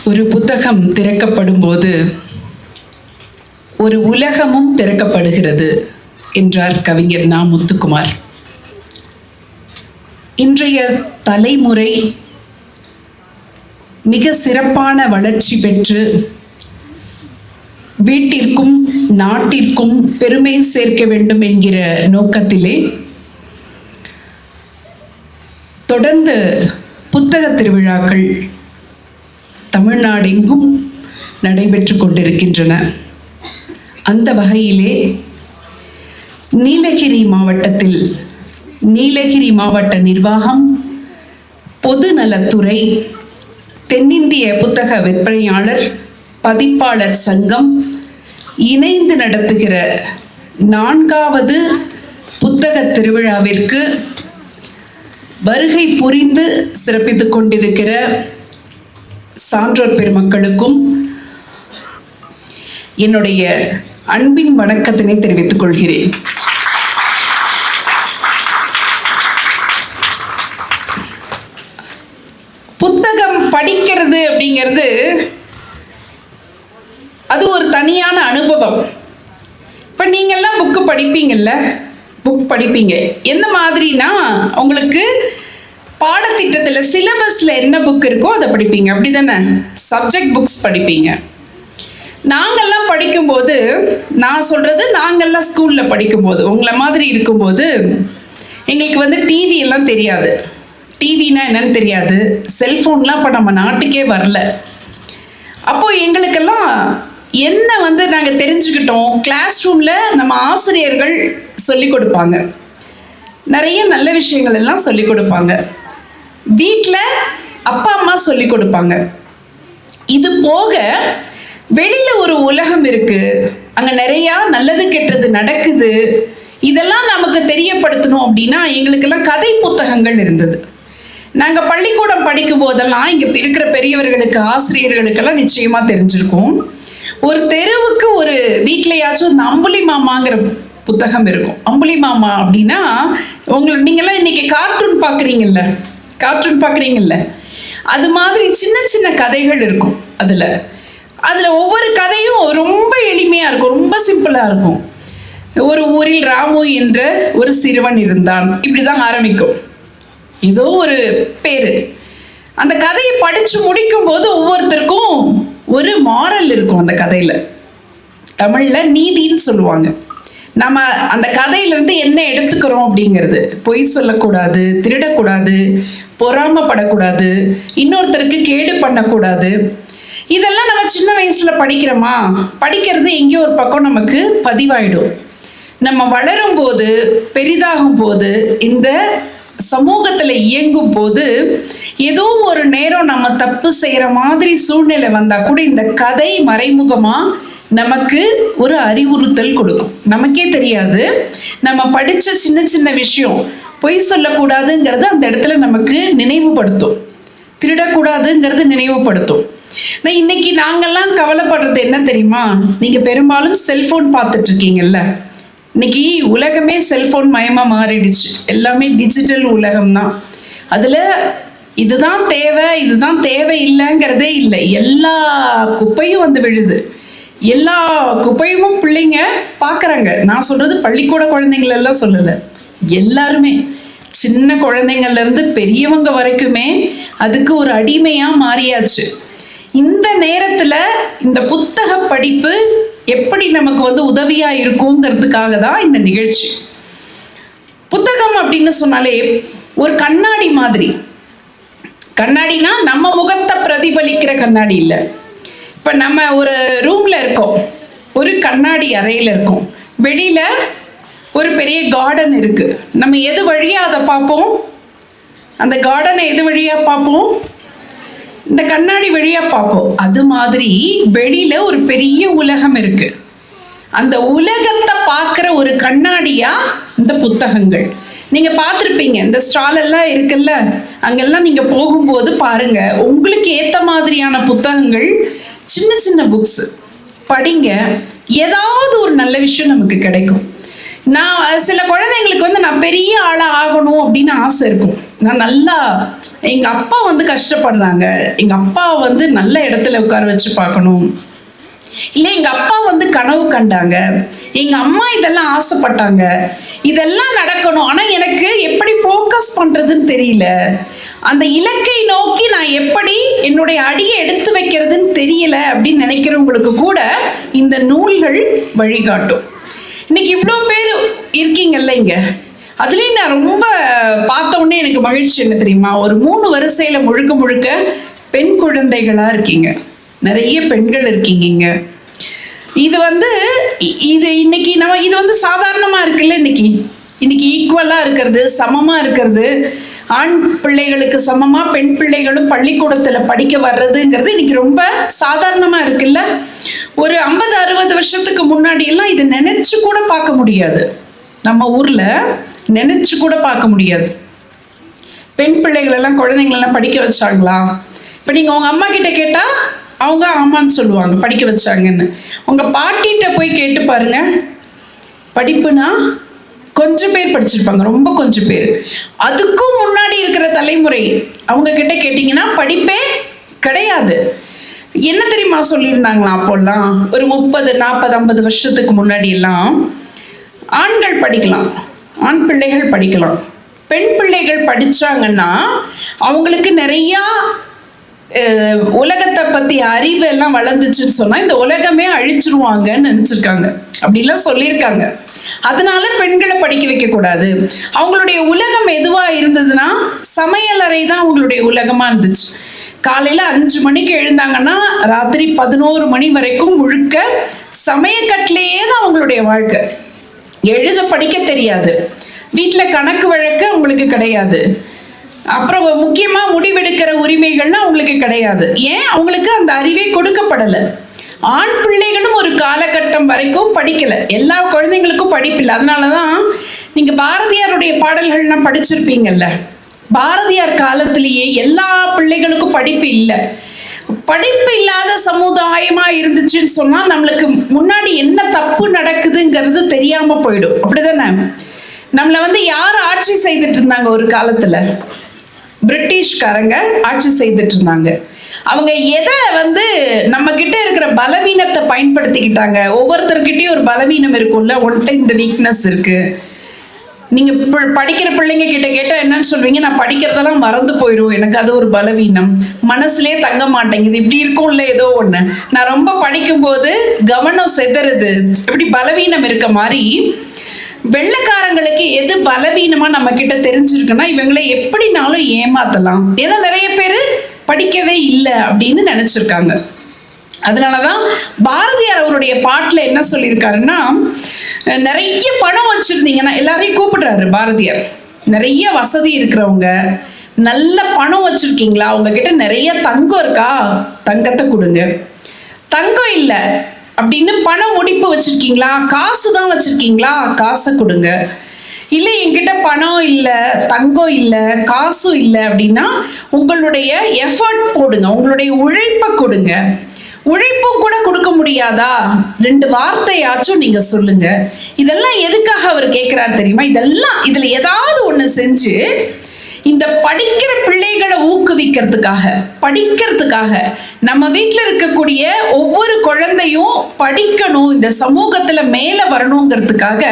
ஒரு புத்தகம் திறக்கப்படும் போது ஒரு உலகமும் திறக்கப்படுகிறது என்றார் கவிஞர் நா. முத்துக்குமார். இன்றைய தலைமுறை மிக சிறப்பான வளர்ச்சி பெற்று வீட்டிற்கும் நாட்டிற்கும் பெருமை சேர்க்க வேண்டும் என்கிற நோக்கத்திலே தொடர்ந்து புத்தக திருவிழாக்கள் தமிழ்நாடெங்கும் நடைபெற்று கொண்டிருக்கின்றன. அந்த வகையிலே நீலகிரி மாவட்டத்தில் நீலகிரி மாவட்ட நிர்வாகம், பொதுநலத்துறை, தென்னிந்திய புத்தக விற்பனையாளர் பதிப்பாளர் சங்கம் இணைந்து நடத்துகிற 4வது புத்தக திருவிழாவிற்கு வருகை புரிந்து சிறப்பித்துக் கொண்டிருக்கிற சான்றோர் பெருமக்களுக்கும் என்னுடைய அன்பின் வணக்கத்தினை தெரிவித்துக் கொள்கிறேன். புத்தகம் படிக்கிறது அப்படிங்கிறது அது ஒரு தனியான அனுபவம். இப்போ நீங்கள்லாம் புக்கு படிப்பீங்க. எந்த மாதிரினா, உங்களுக்கு பாடத்திட்டத்தில் சிலபஸில் என்ன புக் இருக்கோ அதை படிப்பீங்க, அப்படி தானே? சப்ஜெக்ட் புக்ஸ் படிப்பீங்க. நாங்கள்லாம் படிக்கும்போது, நான் சொல்கிறது நாங்கள்லாம் ஸ்கூலில் படிக்கும்போது, உங்களை மாதிரி இருக்கும்போது எங்களுக்கு டிவி எல்லாம் தெரியாது. டிவினா என்னன்னு தெரியாது. செல்ஃபோன்லாம் இப்போ நம்ம நாட்டுக்கே வரல. அப்போது எங்களுக்கெல்லாம் என்ன நாங்கள் தெரிஞ்சுக்கிட்டோம், கிளாஸ் ரூமில் நம்ம ஆசிரியர்கள் சொல்லிக் கொடுப்பாங்க, நிறைய நல்ல விஷயங்கள் எல்லாம் சொல்லிக் கொடுப்பாங்க. வீட்டில் அப்பா அம்மா சொல்லிக் கொடுப்பாங்க. இது போக வெளியில் ஒரு உலகம் இருக்குது, அங்கே நிறையா நல்லது கெட்டது நடக்குது. இதெல்லாம் நமக்கு தெரியப்படுத்தணும் அப்படின்னா எங்களுக்கெல்லாம் கதை புத்தகங்கள் இருந்தது. நாங்கள் பள்ளிக்கூடம் படிக்கும் போதெல்லாம் இங்கே இருக்கிற பெரியவர்களுக்கு, ஆசிரியர்களுக்கெல்லாம் நிச்சயமாக தெரிஞ்சிருக்கும். ஒரு தெருவுக்கு ஒரு வீட்லையாச்சும் இந்த அம்புலி மாமாங்கிற புத்தகம் இருக்கும். அம்புலி மாமா அப்படின்னா நீங்கள்லாம் இன்னைக்கு கார்ட்டூன் பார்க்குறீங்கல்ல, அது மாதிரி சின்ன சின்ன கதைகள் இருக்கும். அதில் ஒவ்வொரு கதையும் ரொம்ப எளிமையாக இருக்கும், ரொம்ப சிம்பிளாக இருக்கும். ஒரு ஊரில் ராமு என்ற ஒரு சிறுவன் இருந்தான், இப்படி தான் ஆரம்பிக்கும். ஏதோ ஒரு பேர். அந்த கதையை படித்து முடிக்கும் போது ஒவ்வொருத்தருக்கும் ஒரு மாரல் இருக்கும். அந்த கதையில் தமிழில் நீதின்னு சொல்லுவாங்க. நம்ம அந்த கதையிலேருந்து என்ன எடுத்துக்கிறோம் அப்படிங்கிறது, பொய் சொல்லக்கூடாது, திருடக்கூடாது, பொறாமப்படக்கூடாது, இன்னொருத்தருக்கு கேடு பண்ணக்கூடாது. இதெல்லாம் நம்ம சின்ன வயசில் படிக்கிறது எங்கேயோ ஒரு பக்கம் நமக்கு பதிவாயிடும். நம்ம வளரும் போது, பெரிதாகும் போது, இந்த சமூகத்தில் இயங்கும் போது ஏதோ ஒரு நேரம் நம்ம தப்பு செய்கிற மாதிரி சூழ்நிலை வந்தால் கூட இந்த கதை மறைமுகமாக நமக்கு ஒரு அறிவுறுத்தல் கொடுக்கும். நமக்கே தெரியாது, நம்ம படித்த சின்ன சின்ன விஷயம், பொய் சொல்லக்கூடாதுங்கிறது அந்த இடத்துல நமக்கு நினைவுபடுத்தும், திருடக்கூடாதுங்கிறது நினைவுபடுத்தும். நான் இன்னைக்கு நாங்கள்லாம் கவலைப்படுறது என்ன தெரியுமா? நீங்கள் பெரும்பாலும் செல்ஃபோன் பார்த்துட்டு இருக்கீங்கல்ல. இன்னைக்கு உலகமே செல்ஃபோன் மயமாக மாறிடுச்சு. எல்லாமே டிஜிட்டல் உலகம்தான். அதில் இதுதான் தேவை இல்லைங்கிறதே இல்லை. எல்லா குப்பையும் விழுது. எல்லா குப்பையும் பிள்ளைங்க பார்க்குறாங்க. நான் சொல்கிறது பள்ளிக்கூட குழந்தைங்களெல்லாம் சொல்லலை, எல்லாருமே, சின்ன குழந்தைங்கள்லேருந்து பெரியவங்க வரைக்குமே அதுக்கு ஒரு அடிமையாக மாறியாச்சு. இந்த நேரத்தில் இந்த புத்தக படிப்பு எப்படி நமக்கு உதவியாக இருக்குங்கிறதுக்காக தான் இந்த நிகழ்ச்சி. புத்தகம் அப்படின்னு சொன்னாலே ஒரு கண்ணாடி மாதிரி. கண்ணாடினா நம்ம முகத்தை பிரதிபலிக்கிற கண்ணாடி இல்லை. இப்போ நம்ம ஒரு ரூமில் இருக்கோம், ஒரு கண்ணாடி அறையில் இருக்கோம், வெளியில் ஒரு பெரிய கார்டன் இருக்குது. நம்ம எது வழியாக அதை பார்ப்போம்? அந்த கார்டனை எது வழியாக பார்ப்போம்? இந்த கண்ணாடி வழியாக பார்ப்போம். அது மாதிரி வெளியில் ஒரு பெரிய உலகம் இருக்குது. அந்த உலகத்தை பார்க்குற ஒரு கண்ணாடியாக இந்த புத்தகங்கள். நீங்கள் பார்த்துருப்பீங்க, இந்த ஸ்டாலெல்லாம் இருக்குல்ல, அங்கெல்லாம் நீங்கள் போகும்போது பாருங்கள், உங்களுக்கு ஏற்ற மாதிரியான புத்தகங்கள், சின்ன சின்ன புக்ஸ் படிங்க, ஏதாவது ஒரு நல்ல விஷயம் நமக்கு கிடைக்கும். நான் சில குழந்தைங்களுக்கு வந்து நான் பெரிய ஆளா ஆகணும் அப்படின்னு ஆசை இருக்கும். நான் நல்லா, எங்க அப்பா வந்து கஷ்டப்படுறாங்க, எங்க அப்பா வந்து நல்ல இடத்துல உட்கார வச்சு பார்க்கணும், இல்லை எங்க அப்பா வந்து கனவு கண்டாங்க, எங்க அம்மா இதெல்லாம் ஆசைப்பட்டாங்க, இதெல்லாம் நடக்கணும், ஆனா எனக்கு எப்படி ஃபோக்கஸ் பண்றதுன்னு தெரியல, அந்த இலக்கை நோக்கி நான் எப்படி என்னுடைய அடியை எடுத்து வைக்கிறதுன்னு தெரியல அப்படின்னு நினைக்கிறவங்களுக்கு கூட இந்த நூல்கள் வழிகாட்டும். இன்னைக்கு இவ்வளோ பேர் இருக்கீங்கல்ல இங்க, அதுலேயும் நான் ரொம்ப பார்த்த உடனே எனக்கு மகிழ்ச்சி என்ன தெரியுமா, ஒரு 3 வரிசையில முழுக்க முழுக்க பெண் குழந்தைகளா இருக்கீங்க, நிறைய பெண்கள் இருக்கீங்க இங்க. இது வந்து இது இன்னைக்கு நம்ம இது வந்து சாதாரணமா இருக்குல்ல, இன்னைக்கு ஈக்குவலா இருக்கிறது, சமமா இருக்கிறது, ஆண் பிள்ளைகளுக்கு சமமா பெண் பிள்ளைகளும் பள்ளிக்கூடத்துல படிக்க வர்றதுங்கிறது இன்னைக்கு ரொம்ப சாதாரணமா இருக்குல்ல. ஒரு 50-60 வருஷத்துக்கு முன்னாடி எல்லாம் இதை நினைச்சு கூட பார்க்க முடியாது, நம்ம ஊர்ல நினைச்சு கூட பார்க்க முடியாது. பெண் பிள்ளைகள் எல்லாம் குழந்தைங்களெல்லாம் படிக்க வச்சாங்களா? இப்ப நீங்க உங்க அம்மா கிட்ட கேட்டா அவங்க ஆமான்னு சொல்லுவாங்க, படிக்க வச்சாங்கன்னு. உங்க பாட்டிகிட்ட போய் கேட்டு பாருங்க, படிப்புனா கொஞ்சம் பேர் படிச்சிருப்பாங்க, ரொம்ப கொஞ்சம் பேர். அதுக்கும் முன்னாடி இருக்கிற தலைமுறை அவங்க கிட்ட கேட்டீங்கன்னா படிப்பே கிடையாது. என்ன தெரியுமா சொல்லியிருந்தாங்களா அப்போல்லாம்? ஒரு 30, 40, 50 வருஷத்துக்கு முன்னாடி எல்லாம் ஆண்கள் படிக்கலாம், ஆண் பிள்ளைகள் படிக்கலாம், பெண் பிள்ளைகள் படிச்சாங்கன்னா அவங்களுக்கு நிறைய உலகத்தை பத்தி அறிவு எல்லாம் வளர்ந்துச்சுன்னு சொன்னா இந்த உலகமே அழிச்சிருவாங்கன்னு நினைச்சிருக்காங்க, அப்படிலாம் சொல்லியிருக்காங்க. அதனால பெண்களை படிக்க வைக்க கூடாது. அவங்களுடைய உலகம் எதுவா இருந்ததுன்னா சமையலறை தான் அவங்களுடைய உலகமா இருந்துச்சு. காலையில 5 மணிக்கு எழுந்தாங்கன்னா ராத்திரி 11 மணி வரைக்கும் முழுக்க சமையக்கட்டிலேயே தான் அவங்களுடைய வாழ்க்கை. எழுத படிக்க தெரியாது, வீட்டுல கணக்கு வழக்கு அவங்களுக்கு கிடையாது, அப்புறம் முக்கியமா முடிவெடுக்கிற உரிமைகள்லாம் அவங்களுக்கு கிடையாது. ஏன்? அவங்களுக்கு அந்த அறிவே கொடுக்கப்படலை. ஆண் பிள்ளைகளும் ஒரு காலகட்டம் வரைக்கும் படிக்கல, எல்லா குழந்தைங்களுக்கும் படிப்பில்லை. அதனாலதான் நீங்க பாரதியாருடைய பாடல்கள்லாம் படிச்சிருப்பீங்கல்ல, பாரதியார் காலத்திலேயே எல்லா பிள்ளைகளுக்கும் படிப்பு இல்லை. படிப்பு இல்லாத சமுதாயமா இருந்துச்சுன்னு சொன்னா நம்மளுக்கு முன்னாடி என்ன தப்பு நடக்குதுங்கிறது தெரியாம போயிடும், அப்படிதானே? நம்மளை வந்து யார் ஆட்சி செய்துட்டு இருந்தாங்க? ஒரு காலத்துல பிரிட்டிஷ்காரங்க ஆட்சி செய்துட்டு இருந்தாங்க. அவங்க எதை வந்து நம்ம கிட்ட இருக்கிற பலவீனத்தை பயன்படுத்திக்கிட்டாங்க. ஒவ்வொருத்தர்கிட்டயும் ஒரு பலவீனம் இருக்கும்ல, ஒன்ட்ட இந்த வீக்னஸ் இருக்கு. நீங்க படிக்கிற பிள்ளைங்க கிட்ட கேட்டா என்னன்னு சொல்வீங்க? நான் படிக்கிறதெல்லாம் மறந்து போயிடும், எனக்கு அது ஒரு பலவீனம், மனசுலயே தங்க மாட்டேங்குது, இப்படி இருக்கும்ல ஏதோ ஒண்ணு. நான் ரொம்ப படிக்கும் போது கவனம் செதறுது, இப்படி பலவீனம் இருக்க மாதிரி வெள்ளைக்காரங்களுக்கு எது பலவீனமா நம்ம கிட்ட தெரிஞ்சிருக்குன்னா இவங்களை எப்படினாலும் ஏமாத்தலாம். ஏன்னா நிறைய பேரு படிக்கவே இல்லை அப்படின்னு நினைச்சிருக்காங்க. அதனாலதான் பாரதியார் அவருடைய பாட்டுல என்ன சொல்லியிருக்காருன்னா, நிறைய பணம் வச்சிருந்தீங்கன்னா எல்லாரையும் கூப்பிடுறாரு பாரதியார். நிறைய வசதி இருக்கிறவங்க, நல்ல பணம் வச்சிருக்கீங்களா, உங்ககிட்ட நிறைய தங்கம் இருக்கா, தங்கத்தை கொடுங்க. தங்கம் இல்லை அப்படின்னு பணம் முடிப்பு வச்சிருக்கீங்களா, காசு தான் வச்சிருக்கீங்களா, காசை கொடுங்க. இல்லை என்கிட்ட பணம் இல்லை, தங்கம் இல்லை, காசும் இல்லை அப்படின்னா உங்களுடைய எஃபர்ட் போடுங்க, உங்களுடைய உழைப்பை கொடுங்க. உழைப்பும் கூட கொடுக்க முடியாதா, 2 வார்த்தையாச்சும் நீங்க சொல்லுங்க. இதெல்லாம் எதுக்காக அவர் கேட்கிறாரு தெரியுமா? இதுல ஏதாவது ஒண்ணு செஞ்சு இந்த படிக்கிற பிள்ளைகளை ஊக்குவிக்கிறதுக்காக, படிக்கிறதுக்காக, நம்ம வீட்டில் இருக்கக்கூடிய ஒவ்வொரு குழந்தையும் படிக்கணும், இந்த சமூகத்துல மேல வரணுங்கிறதுக்காக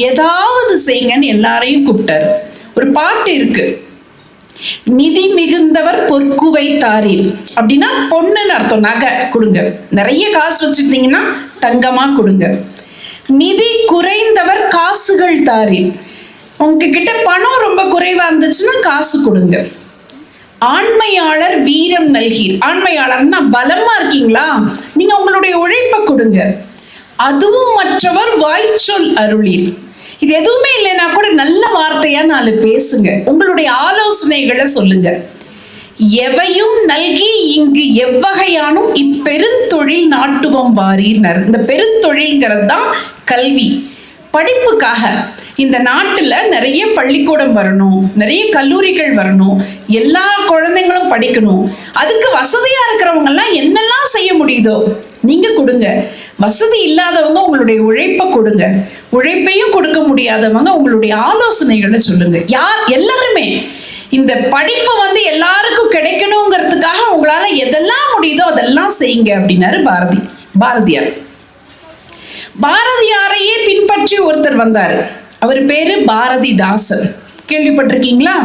ஏதாவது செய்யுங்கன்னு எல்லாரையும் கூப்பிட்டாரு. ஒரு பாட்டு இருக்கு, நிதி மிகுந்தவர் பொற்குவை தாரீர் அப்படின்னா பொண்ணுன்னு அர்த்தம், நகை கொடுங்க. நிறைய காசு வச்சுக்கிட்டீங்கன்னா தங்கமா கொடுங்க. நிதி குறைந்தவர் காசுகள் தாரீர், உங்ககிட்ட பணம் ரொம்ப குறைவா இருந்துச்சுன்னா காசு கொடுங்க. ஆண்மையாளர் வீரம் நல்கீர், ஆண்மையாளர்னா பலமா இருக்கீங்களா, நீங்க உங்களுடைய உழைப்பை கொடுங்க. அதுவும் மற்றவர் வாய்ச்சொல் அருளீர், இது எதுவுமே இல்லைன்னா கூட நல்ல வார்த்தையா 4 பேசுங்க, உங்களுடைய ஆலோசனைகளை சொல்லுங்க. எவையும் நல்கி இங்கு எவ்வகையானும் இப்பெருந்தொழில் நாட்டுவம் வாரீர்னர். இந்த பெருந்தொழில்ங்கிறது தான் கல்வி. படிப்புக்காக இந்த நாட்டுல நிறைய பள்ளிக்கூடம் வரணும், நிறைய கல்லூரிகள் வரணும், எல்லா குழந்தைங்களும் படிக்கணும். அதுக்கு வசதியா இருக்கிறவங்க எல்லாம் என்னெல்லாம் செய்ய முடியுதோ நீங்க கொடுங்க. வசதி இல்லாதவங்க உங்களுடைய உழைப்பை கொடுங்க. உழைப்பையும் கொடுக்க முடியாதவங்க உங்களுடைய ஆலோசனைகளை சொல்லுங்க. எல்லாருமே இந்த படிப்பு எல்லாருக்கும் கிடைக்கணுங்கிறதுக்காக உங்களால எதெல்லாம் முடியுதோ அதெல்லாம் செய்யுங்க அப்படின்னாரு பாரதியார். பாரதியாரையே பின்பற்றி ஒருத்தர் வந்தாரு. அவர் பேரு பாரதிதாசன். கேள்விப்பட்டிருக்கீங்களா?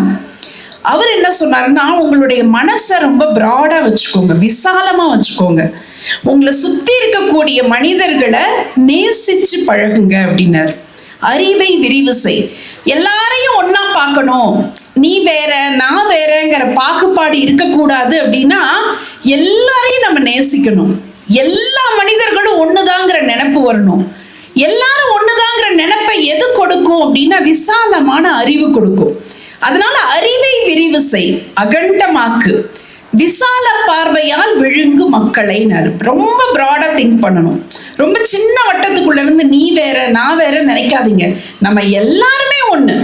அவர் என்ன சொன்னாருன்னா, உங்களுடைய மனசை ரொம்ப பிராடா வச்சுக்கோங்க, விசாலமா வச்சுக்கோங்க. உங்களை சுத்தி இருக்கக்கூடிய மனிதர்களை நேசிச்சு பழகுங்க அப்படின்னாரு. அறிவை விரிவு செய். எல்லாரையும் ஒன்னா பார்க்கணும், நீ வேற நான் வேறங்கிற பாகுபாடு இருக்கக்கூடாது. அப்படின்னா எல்லாரையும் நம்ம நேசிக்கணும். எல்லா மனிதர்களும் ஒண்ணுதாங்கிற நினைப்பு வரணும். எல்லாரும் ஒண்ணுதாங்கிற நினைப்பை எது கொடுக்கும் அப்படின்னா விசாலமான அறிவு கொடுக்கும். அதனால அறிவை விரிவு செய், அகண்டமாக்கு, விசால பார்வையால் விழுங்கு மக்களை. ரொம்ப பிராடா திங்க் பண்ணணும். ரொம்ப சின்ன வட்டத்துக்குள்ள இருந்து நீ வேற நான் வேற நினைக்காதீங்க. நம்ம எல்லாருமே ஒண்ணு.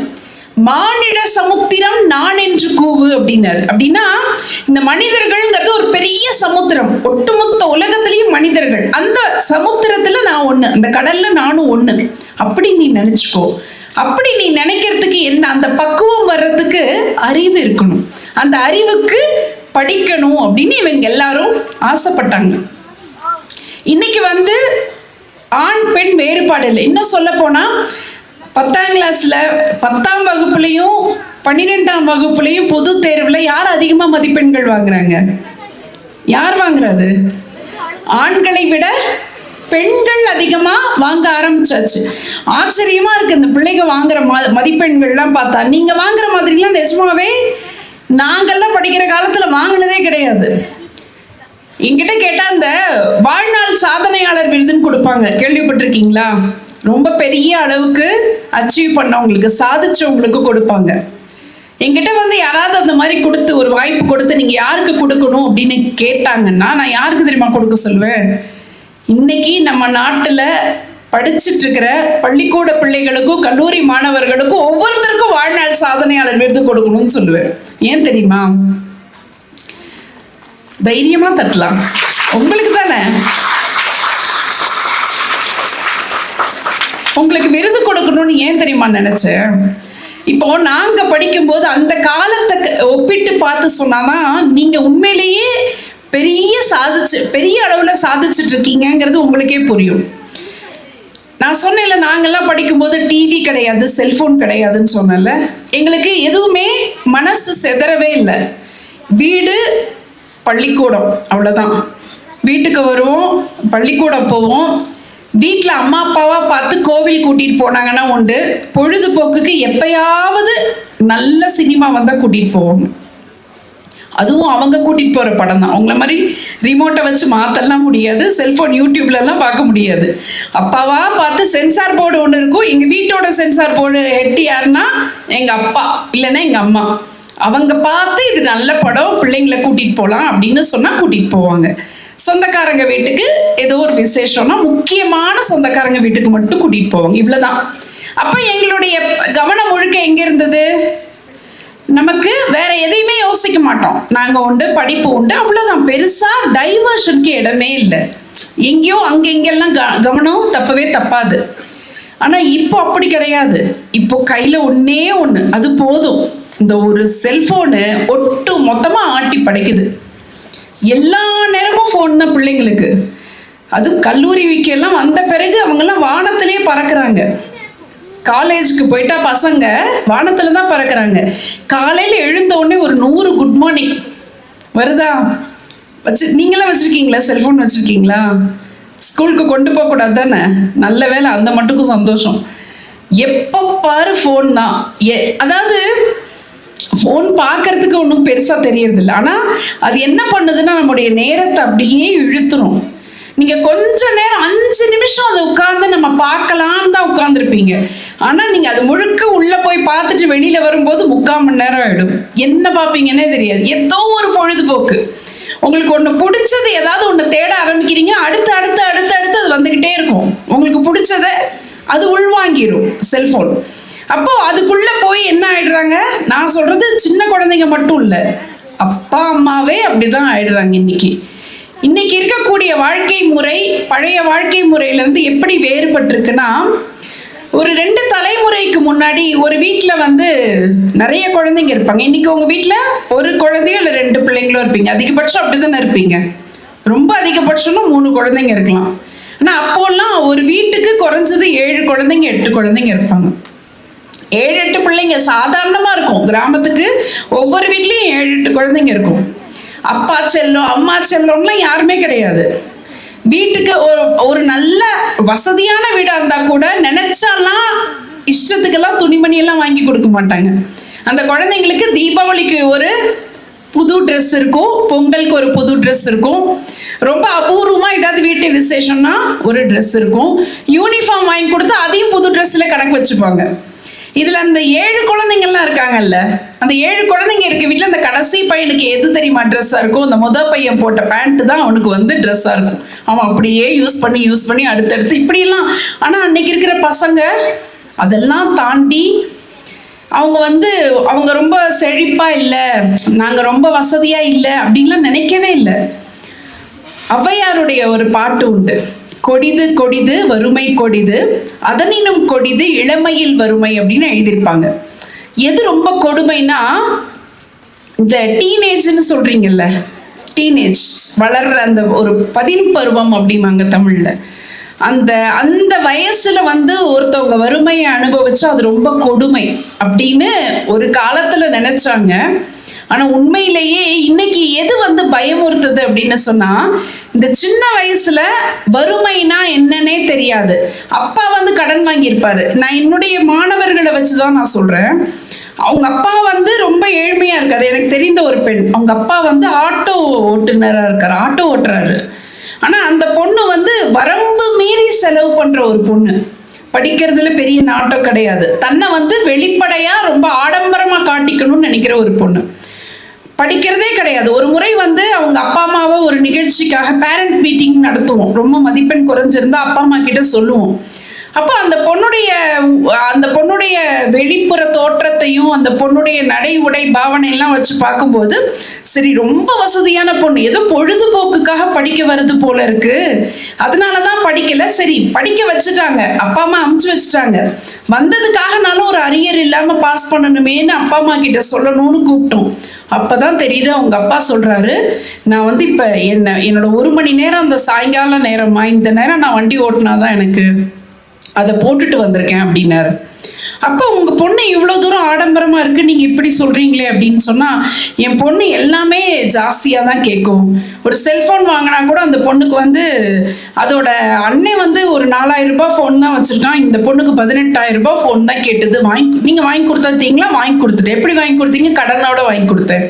மானிட சமுத்திரம் நான் என்று கூவு அப்படின்னாரு. அப்படின்னா இந்த மனிதர்கள்ங்கிறது ஒரு பெரிய சமுத்திரம், ஒட்டுமொத்த உலகத்திலையும் மனிதர்கள். அந்த சமுத்திரத்துல நான் ஒண்ணு, அந்த கடல்ல நானும் ஒண்ணு. அப்படி நீ நினைச்சுக்கோ. அப்படி நீ நினைக்கிறதுக்கு என்ன, அந்த பக்குவம் வர்றதுக்கு அறிவு இருக்கணும். அந்த அறிவுக்கு படிக்கணும் அப்படின்னு இவங்க எல்லாரும் ஆசைப்பட்டாங்க. இன்னைக்கு ஆண் பெண் வேறுபாடு இல்லை. இன்னும் சொல்ல போனா 10ஆம் கிளாஸ்ல 10ஆம் வகுப்புலையும் 12ஆம் வகுப்புலையும் பொது தேர்வுல யார் அதிகமா மதிப்பெண்கள் வாங்குறாங்க? யார் வாங்குறது? ஆண்களை விட பெண்கள் அதிகமா வாங்க ஆரம்பிச்சாச்சு. ஆச்சரியமா இருக்கு இந்த பிள்ளைங்க வாங்குற மதிப்பெண்கள்லாம் பார்த்தா. நீங்க வாங்குற மாதிரிலாம் நிஜமாவே நாங்கெல்லாம் படிக்கிற காலத்துல வாங்கினதே கிடையாது. என்கிட்ட கேட்டா அந்த வாழ்நாள் சாதனையாளர் விருதுன்னு கொடுப்பாங்க, கேள்விப்பட்டிருக்கீங்களா? ரொம்ப பெரிய அளவுக்கு அச்சீவ் பண்ணவங்களுக்கு, சாதிச்சவங்களுக்கு கொடுப்பாங்க. என்கிட்ட யாராவது அந்த மாதிரி கொடுத்து ஒரு வாய்ப்பு கொடுத்து நீங்க யாருக்கு கொடுக்கணும் அப்படின்னு கேட்டாங்கன்னா நான் யாருக்கு தெரியுமா கொடுக்க சொல்லுவேன்? இன்னைக்கு நம்ம நாட்டுல படிச்சுட்டு இருக்கிற பள்ளிக்கூட பிள்ளைகளுக்கும் கல்லூரி மாணவர்களுக்கும் ஒவ்வொருத்தருக்கும் வாழ்நாள் சாதனையாளர் விருது கொடுக்கணும்னு சொல்லுவேன். ஏன் தெரியுமா? தைரியமா தட்டலாம், உங்களுக்கு தானே. உங்களுக்கு விருது கொடுக்கணும்னு ஏன் தெரியுமா நினைச்சேன்? இப்போ நாங்க படிக்கும்போது அந்த காலத்தை ஒப்பிட்டு பார்த்து சொன்னாதான் நீங்க உண்மையிலேயே பெரிய அளவுல சாதிச்சுட்டு இருக்கீங்கிறது உங்களுக்கே புரியும். நான் சொன்னேன்ல, நாங்கெல்லாம் படிக்கும்போது டிவி கிடையாது, செல்போன் கிடையாதுன்னு சொன்னேன்ல. எங்களுக்கு எதுவுமே மனசு செதறவே இல்லை. வீடு பள்ளிக்கூடம் அவ்வளவுதான். வீட்டுக்கு வருவோம், பள்ளிக்கூடம் போவோம். வீட்டில் அம்மா அப்பாவா பார்த்து கோவில் கூட்டிட்டு போனாங்கன்னா உண்டு. பொழுதுபோக்குக்கு எப்பயாவது நல்ல சினிமா வந்தா கூட்டிட்டு போவாங்க. அதுவும் அவங்க கூட்டிட்டு போற படம் தான். அவங்கள மாதிரி ரிமோட்டை வச்சு மாத்தலாம் முடியாது, செல்போன் யூடியூப்ல எல்லாம் பார்க்க முடியாது. அப்பாவா பார்த்து சென்சார் போர்டு ஒன்று இருக்கும். எங்க வீட்டோட சென்சார் போர்டு ஹெட் யாருன்னா எங்க அப்பா, இல்லைன்னா எங்க அம்மா. அவங்க பார்த்து இது நல்ல படம், பிள்ளைங்களை கூட்டிட்டு போகலாம் அப்படின்னு சொன்னா கூட்டிட்டு போவாங்க. சொந்தக்காரங்க வீட்டுக்கு ஏதோ ஒரு விசேஷம்னா முக்கியமான சொந்தக்காரங்க வீட்டுக்கு மட்டும் கூட்டிட்டு போவாங்க. இவ்வளவுதான். அப்ப எங்களுடைய கவனம் முழுக்க எங்க இருந்தது? நமக்கு வேற எதையுமே யோசிக்க மாட்டோம். நாங்க உண்டு, படிப்பு உண்டு, அவ்வளவுதான். பெருசா டைவர்ஷனுக்கு இடமே இல்லை. எங்கேயோ அங்க எங்கெல்லாம் கவனம் தப்பவே தப்பாது. ஆனா இப்போ அப்படி கிடையாது. இப்போ கையில ஒன்னே ஒண்ணு, அது போதும். இந்த ஒரு செல்போனு ஒட்டு மொத்தமா ஆட்டி படைக்குது. எல்லா நேரமும் போன் தான் பிள்ளைங்களுக்கு. அது கல்லூரி வீக்கெல்லாம் வந்த பிறகு அவங்கெல்லாம் வானத்திலே பறக்குறாங்க. காலேஜுக்கு போயிட்டா பசங்க வானத்துல தான் பறக்குறாங்க. காலையில எழுந்த உடனே ஒரு 100 குட் மார்னிங் வருதா? நீங்களாம் வச்சிருக்கீங்களா? செல்போன் வச்சிருக்கீங்களா? ஸ்கூலுக்கு கொண்டு போக கூடாது தானே? நல்ல வேலை, அந்த மட்டுக்கும் சந்தோஷம். எப்ப பாரு போன் தான். அதாவது போன் பார்க்கறதுக்கு ஒன்றும் பெருசா தெரியறது இல்லை. ஆனா அது என்ன பண்ணுதுன்னா நம்முடைய நேரத்தை அப்படியே இழுத்துரும். நீங்க கொஞ்ச நேரம் 5 நிமிஷம் அதை உட்கார்ந்து நம்ம பார்க்கலான்னு தான் உட்கார்ந்துருப்பீங்க. ஆனா நீங்க அது முழுக்க உள்ள போய் பார்த்துட்டு வெளியில வரும்போது 3/4 மணி நேரம் ஆயிடும். என்ன பார்ப்பீங்கன்னே தெரியாது. ஏதோ ஒரு பொழுதுபோக்கு. உங்களுக்கு ஒண்ணு பிடிச்சது ஏதாவது ஒண்ணு தேட ஆரம்பிக்கிறீங்க, அடுத்து அடுத்து அடுத்து அடுத்து அது வந்துகிட்டே இருக்கும். உங்களுக்கு பிடிச்சத அது உள்வாங்கிரும் செல்போன். அப்போ அதுக்குள்ள போய் என்ன ஆயிடுறாங்க? நான் சொல்றது சின்ன குழந்தைங்க மட்டும் இல்ல, அப்பா அம்மாவே அப்படிதான் ஆயிடுறாங்க இன்னைக்கு. இன்னைக்கு இருக்கக்கூடிய வாழ்க்கை முறை பழைய வாழ்க்கை முறையிலேருந்து எப்படி வேறுபட்டிருக்குன்னா, ஒரு 2 தலைமுறைக்கு முன்னாடி ஒரு வீட்டில் வந்து நிறைய குழந்தைங்க இருப்பாங்க. இன்னைக்கு உங்கள் வீட்டில் ஒரு குழந்தையோ இல்லை 2 பிள்ளைங்களோ இருப்பீங்க. அதிகபட்சம் அப்படி தானே இருப்பீங்க. ரொம்ப அதிகபட்சம்னா 3 குழந்தைங்க இருக்கலாம். ஆனால் அப்போல்லாம் ஒரு வீட்டுக்கு குறைஞ்சது 7 குழந்தைங்க 8 குழந்தைங்க இருப்பாங்க. 7-8 பிள்ளைங்க சாதாரணமாக இருக்கும். கிராமத்துக்கு ஒவ்வொரு வீட்லேயும் 7-8 குழந்தைங்க இருக்கும். அப்பா செல்லம் அம்மா செல்லம்லாம் யாருமே கிடையாது. வீட்டுக்கு ஒரு நல்ல வசதியான வீடாக இருந்தால் கூட நினைச்சாலாம் இஷ்டத்துக்கெல்லாம் துணிமணியெல்லாம் வாங்கி கொடுக்க மாட்டாங்க. அந்த குழந்தைங்களுக்கு தீபாவளிக்கு ஒரு புது ட்ரெஸ் இருக்கும், பொங்கலுக்கு ஒரு புது ட்ரெஸ் இருக்கும், ரொம்ப அபூர்வமாக ஏதாவது வீட்டு விசேஷம்னா ஒரு ட்ரெஸ் இருக்கும். யூனிஃபார்ம் வாங்கி கொடுத்து அதையும் புது ட்ரெஸ்ஸில் கணக்கு வச்சுப்பாங்க. இதில் அந்த 7 குழந்தைங்கள்லாம் இருக்காங்கல்ல, அந்த 7 குழந்தைங்க இருக்க வீட்டில் அந்த கடைசி பையனுக்கு எது தெரியுமா ட்ரெஸ்ஸாக இருக்கும்? அந்த முத பையன் போட்ட பேண்ட்டு தான் அவனுக்கு வந்து ட்ரெஸ்ஸாக இருக்கும். அவன் அப்படியே யூஸ் பண்ணி அடுத்தடுத்து இப்படியெல்லாம். ஆனால் அன்னைக்கு இருக்கிற பசங்க அதெல்லாம் தாண்டி அவங்க ரொம்ப செழிப்பாக இல்லை, நாங்கள் ரொம்ப வசதியாக இல்லை அப்படின்லாம் நினைக்கவே இல்லை. ஔவையாருடைய ஒரு பாட்டு உண்டு, கொடிது கொடிது வறுமை கொடிது அதனினும் கொடிது இளமையில் வறுமை அப்படின்னு எழுதியிருப்பாங்க. எது ரொம்ப கொடுமைனா, இந்த டீனேஜ்னு சொல்றீங்கல்ல, டீனேஜ் வளர்ற அந்த ஒரு 10 பருவம் அப்படிம்பாங்க தமிழ்ல. அந்த வயசுல ஒருத்தவங்க வறுமையை அனுபவிச்சா அது ரொம்ப கொடுமை அப்படின்னு ஒரு காலத்துல நினைச்சாங்க. ஆனா உண்மையிலேயே இன்னைக்கு எது பயமுறுத்துது அப்படின்னு சொன்னா, இந்த சின்ன வயசுல வறுமைனா என்னன்னே தெரியாது. அப்பா கடன் வாங்கியிருப்பாரு. நான் என்னுடைய மாணவர்களை வச்சுதான் நான் சொல்றேன். அவங்க அப்பா ரொம்ப ஏழ்மையா இருக்காரு. எனக்கு தெரிந்த ஒரு பெண், அவங்க அப்பா ஆட்டோ ஓட்டுநரா இருக்காரு, ஆட்டோ ஓட்டுறாரு. ஆனா அந்த பொண்ணு வரம்பு மீறி செலவு பண்ற ஒரு பொண்ணு. படிக்கிறதுல பெரிய நாட்டம் கிடையாது. தன்னை வெளிப்படையா ரொம்ப ஆடம்பரமா காட்டிக்கணும்னு நினைக்கிற ஒரு பொண்ணு. படிக்கிறதே கிடையாது. ஒரு முறை அவங்க அப்பா அம்மாவை ஒரு நிகழ்ச்சிக்காக பேரண்ட் மீட்டிங் நடத்துவோம். ரொம்ப மதிப்பெண் குறைஞ்சிருந்தா அப்பா அம்மா கிட்ட சொல்லுவோம். அப்போ அந்த பொண்ணுடைய வெளிப்புற தோற்றத்தையும் அந்த பொண்ணுடைய நடை உடை பாவனை எல்லாம் வச்சு பார்க்கும்போது, சரி ரொம்ப வசதியான பொண்ணு, ஏதோ பொழுதுபோக்குக்காக படிக்க வருது போல இருக்கு, அதனாலதான் படிக்கல, சரி படிக்க வச்சுட்டாங்க, அப்பா அம்மா அமுச்சு வச்சுட்டாங்க, வந்ததுக்காகனாலும் ஒரு அரியர் இல்லாம பாஸ் பண்ணணுமேன்னு அப்பா அம்மா கிட்ட சொல்லணும்னு கூப்பிட்டோம். அப்பதான் தெரியுது, அவங்க அப்பா சொல்றாரு, நான் இப்ப என்னோட 1 மணி நேரம் அந்த சாயங்கால நேரமா, இந்த நேரம் நான் வண்டி ஓட்டினாதான் எனக்கு அதை போட்டுட்டு வந்திருக்கேன் அப்படின்னாரு. அப்போ உங்க பொண்ணு இவ்வளவு தூரம் ஆடம்பரமா இருக்கு, நீங்க இப்படி சொல்றீங்களே அப்படின்னு சொன்னா, என் பொண்ணு எல்லாமே ஜாஸ்தியா தான் கேட்கும். ஒரு செல்போன் வாங்கினா கூட அந்த பொண்ணுக்கு அதோட அண்ணன் ஒரு 4000 ரூபாய் ஃபோன் தான் வச்சிருக்கான், இந்த பொண்ணுக்கு 18,000 ரூபாய் ஃபோன் தான் கேட்டது. நீங்க வாங்கி கொடுத்தீங்களா? வாங்கி கொடுத்துட்டேன். எப்படி வாங்கி கொடுத்தீங்க? கடனோட வாங்கி கொடுத்தேன்,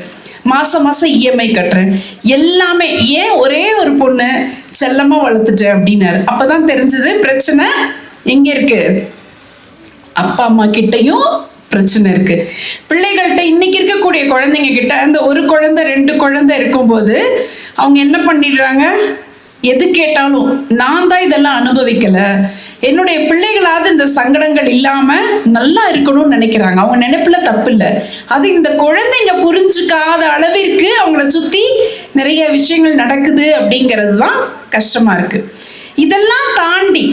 மாசம் இஎம்ஐ கட்டுறேன், எல்லாமே. ஏன்? ஒரே ஒரு பொண்ணு செல்லமா வளர்த்துட்டேன் அப்படின்னாரு. அப்பதான் தெரிஞ்சது பிரச்சனை எங்க இருக்கு. அப்பா அம்மா கிட்டையும் பிரச்சனை இருக்கு. பிள்ளைகள்கிட்ட இன்னைக்கு இருக்கக்கூடிய குழந்தைங்க கிட்ட அந்த 1 குழந்தை 2 குழந்தை இருக்கும்போது அவங்க என்ன பண்ணிடுறாங்க, எது கேட்டாலும் நான் தான் இதெல்லாம் அனுபவிக்கல, என்னுடைய பிள்ளைகளாவது இந்த சங்கடங்கள் இல்லாம நல்லா இருக்கணும்னு நினைக்கிறாங்க. அவங்க நினைப்புல தப்பு இல்லை. அது இந்த குழந்தைங்க புரிஞ்சுக்காத அளவிற்கு அவங்கள சுத்தி நிறைய விஷயங்கள் நடக்குது அப்படிங்கிறது தான் கஷ்டமா இருக்கு. இதெல்லாம் தாண்டி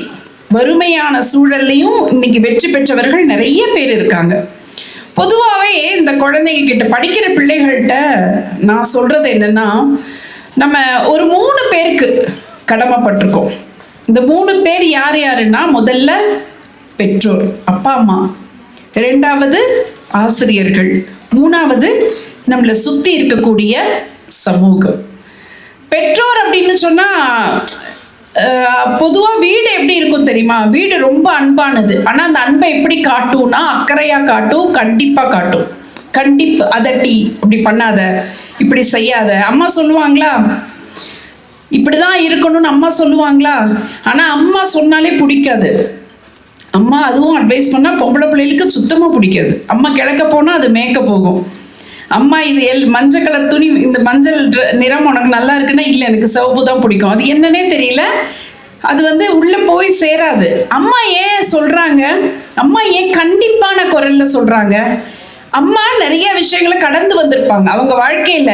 வறுமையான சூழல்லையும் இன்னைக்கு வெற்றி பெற்றவர்கள் நிறைய பேர் இருக்காங்க. பொதுவாகவே இந்த குழந்தைங்க கிட்ட, படிக்கிற பிள்ளைகள்கிட்ட நான் சொல்றது என்னன்னா, நம்ம ஒரு 3 பேருக்கு கடமைப்பட்டிருக்கோம். இந்த 3 பேர் யார் யாருன்னா, முதல்ல பெற்றோர், அப்பா அம்மா, 2வது ஆசிரியர்கள், 3வது நம்மளை சுத்தி இருக்கக்கூடிய சமூகம். பெற்றோர் அப்படின்னு சொன்னா, பொதுவா வீடு எப்படி இருக்கும் தெரியுமா? வீடு ரொம்ப அன்பானது. ஆனா அந்த அன்பை எப்படி காட்டும்னா, அக்கறையா காட்டும், கண்டிப்பா காட்டும். கண்டிப்பு, அதட்டி, இப்படி பண்ணாத, இப்படி செய்யாத. அம்மா சொல்லுவாங்களா இப்படிதான் இருக்கணும்னு? அம்மா சொல்லுவாங்களா? ஆனா அம்மா சொன்னாலே பிடிக்காது. அம்மா அதுவும் அட்வைஸ் பண்ணா பொம்பளை பிள்ளைகளுக்கு சுத்தமா பிடிக்காது. அம்மா கிழக்க போனா அது மேய்க்க போகும். அம்மா இது மஞ்சள் கலர் துணி, இந்த மஞ்சள் நிறம் உனக்கு நல்லா இருக்குன்னா, இல்லை எனக்கு சிவப்பு தான் பிடிக்கும். அது என்னன்னே தெரியல, அது உள்ள போய் சேராது. அம்மா ஏன் சொல்றாங்க? அம்மா ஏன் கண்டிப்பான குரல்ல சொல்றாங்க? அம்மா நிறைய விஷயங்களை கடந்து வந்திருப்பாங்க. அவங்க வாழ்க்கையில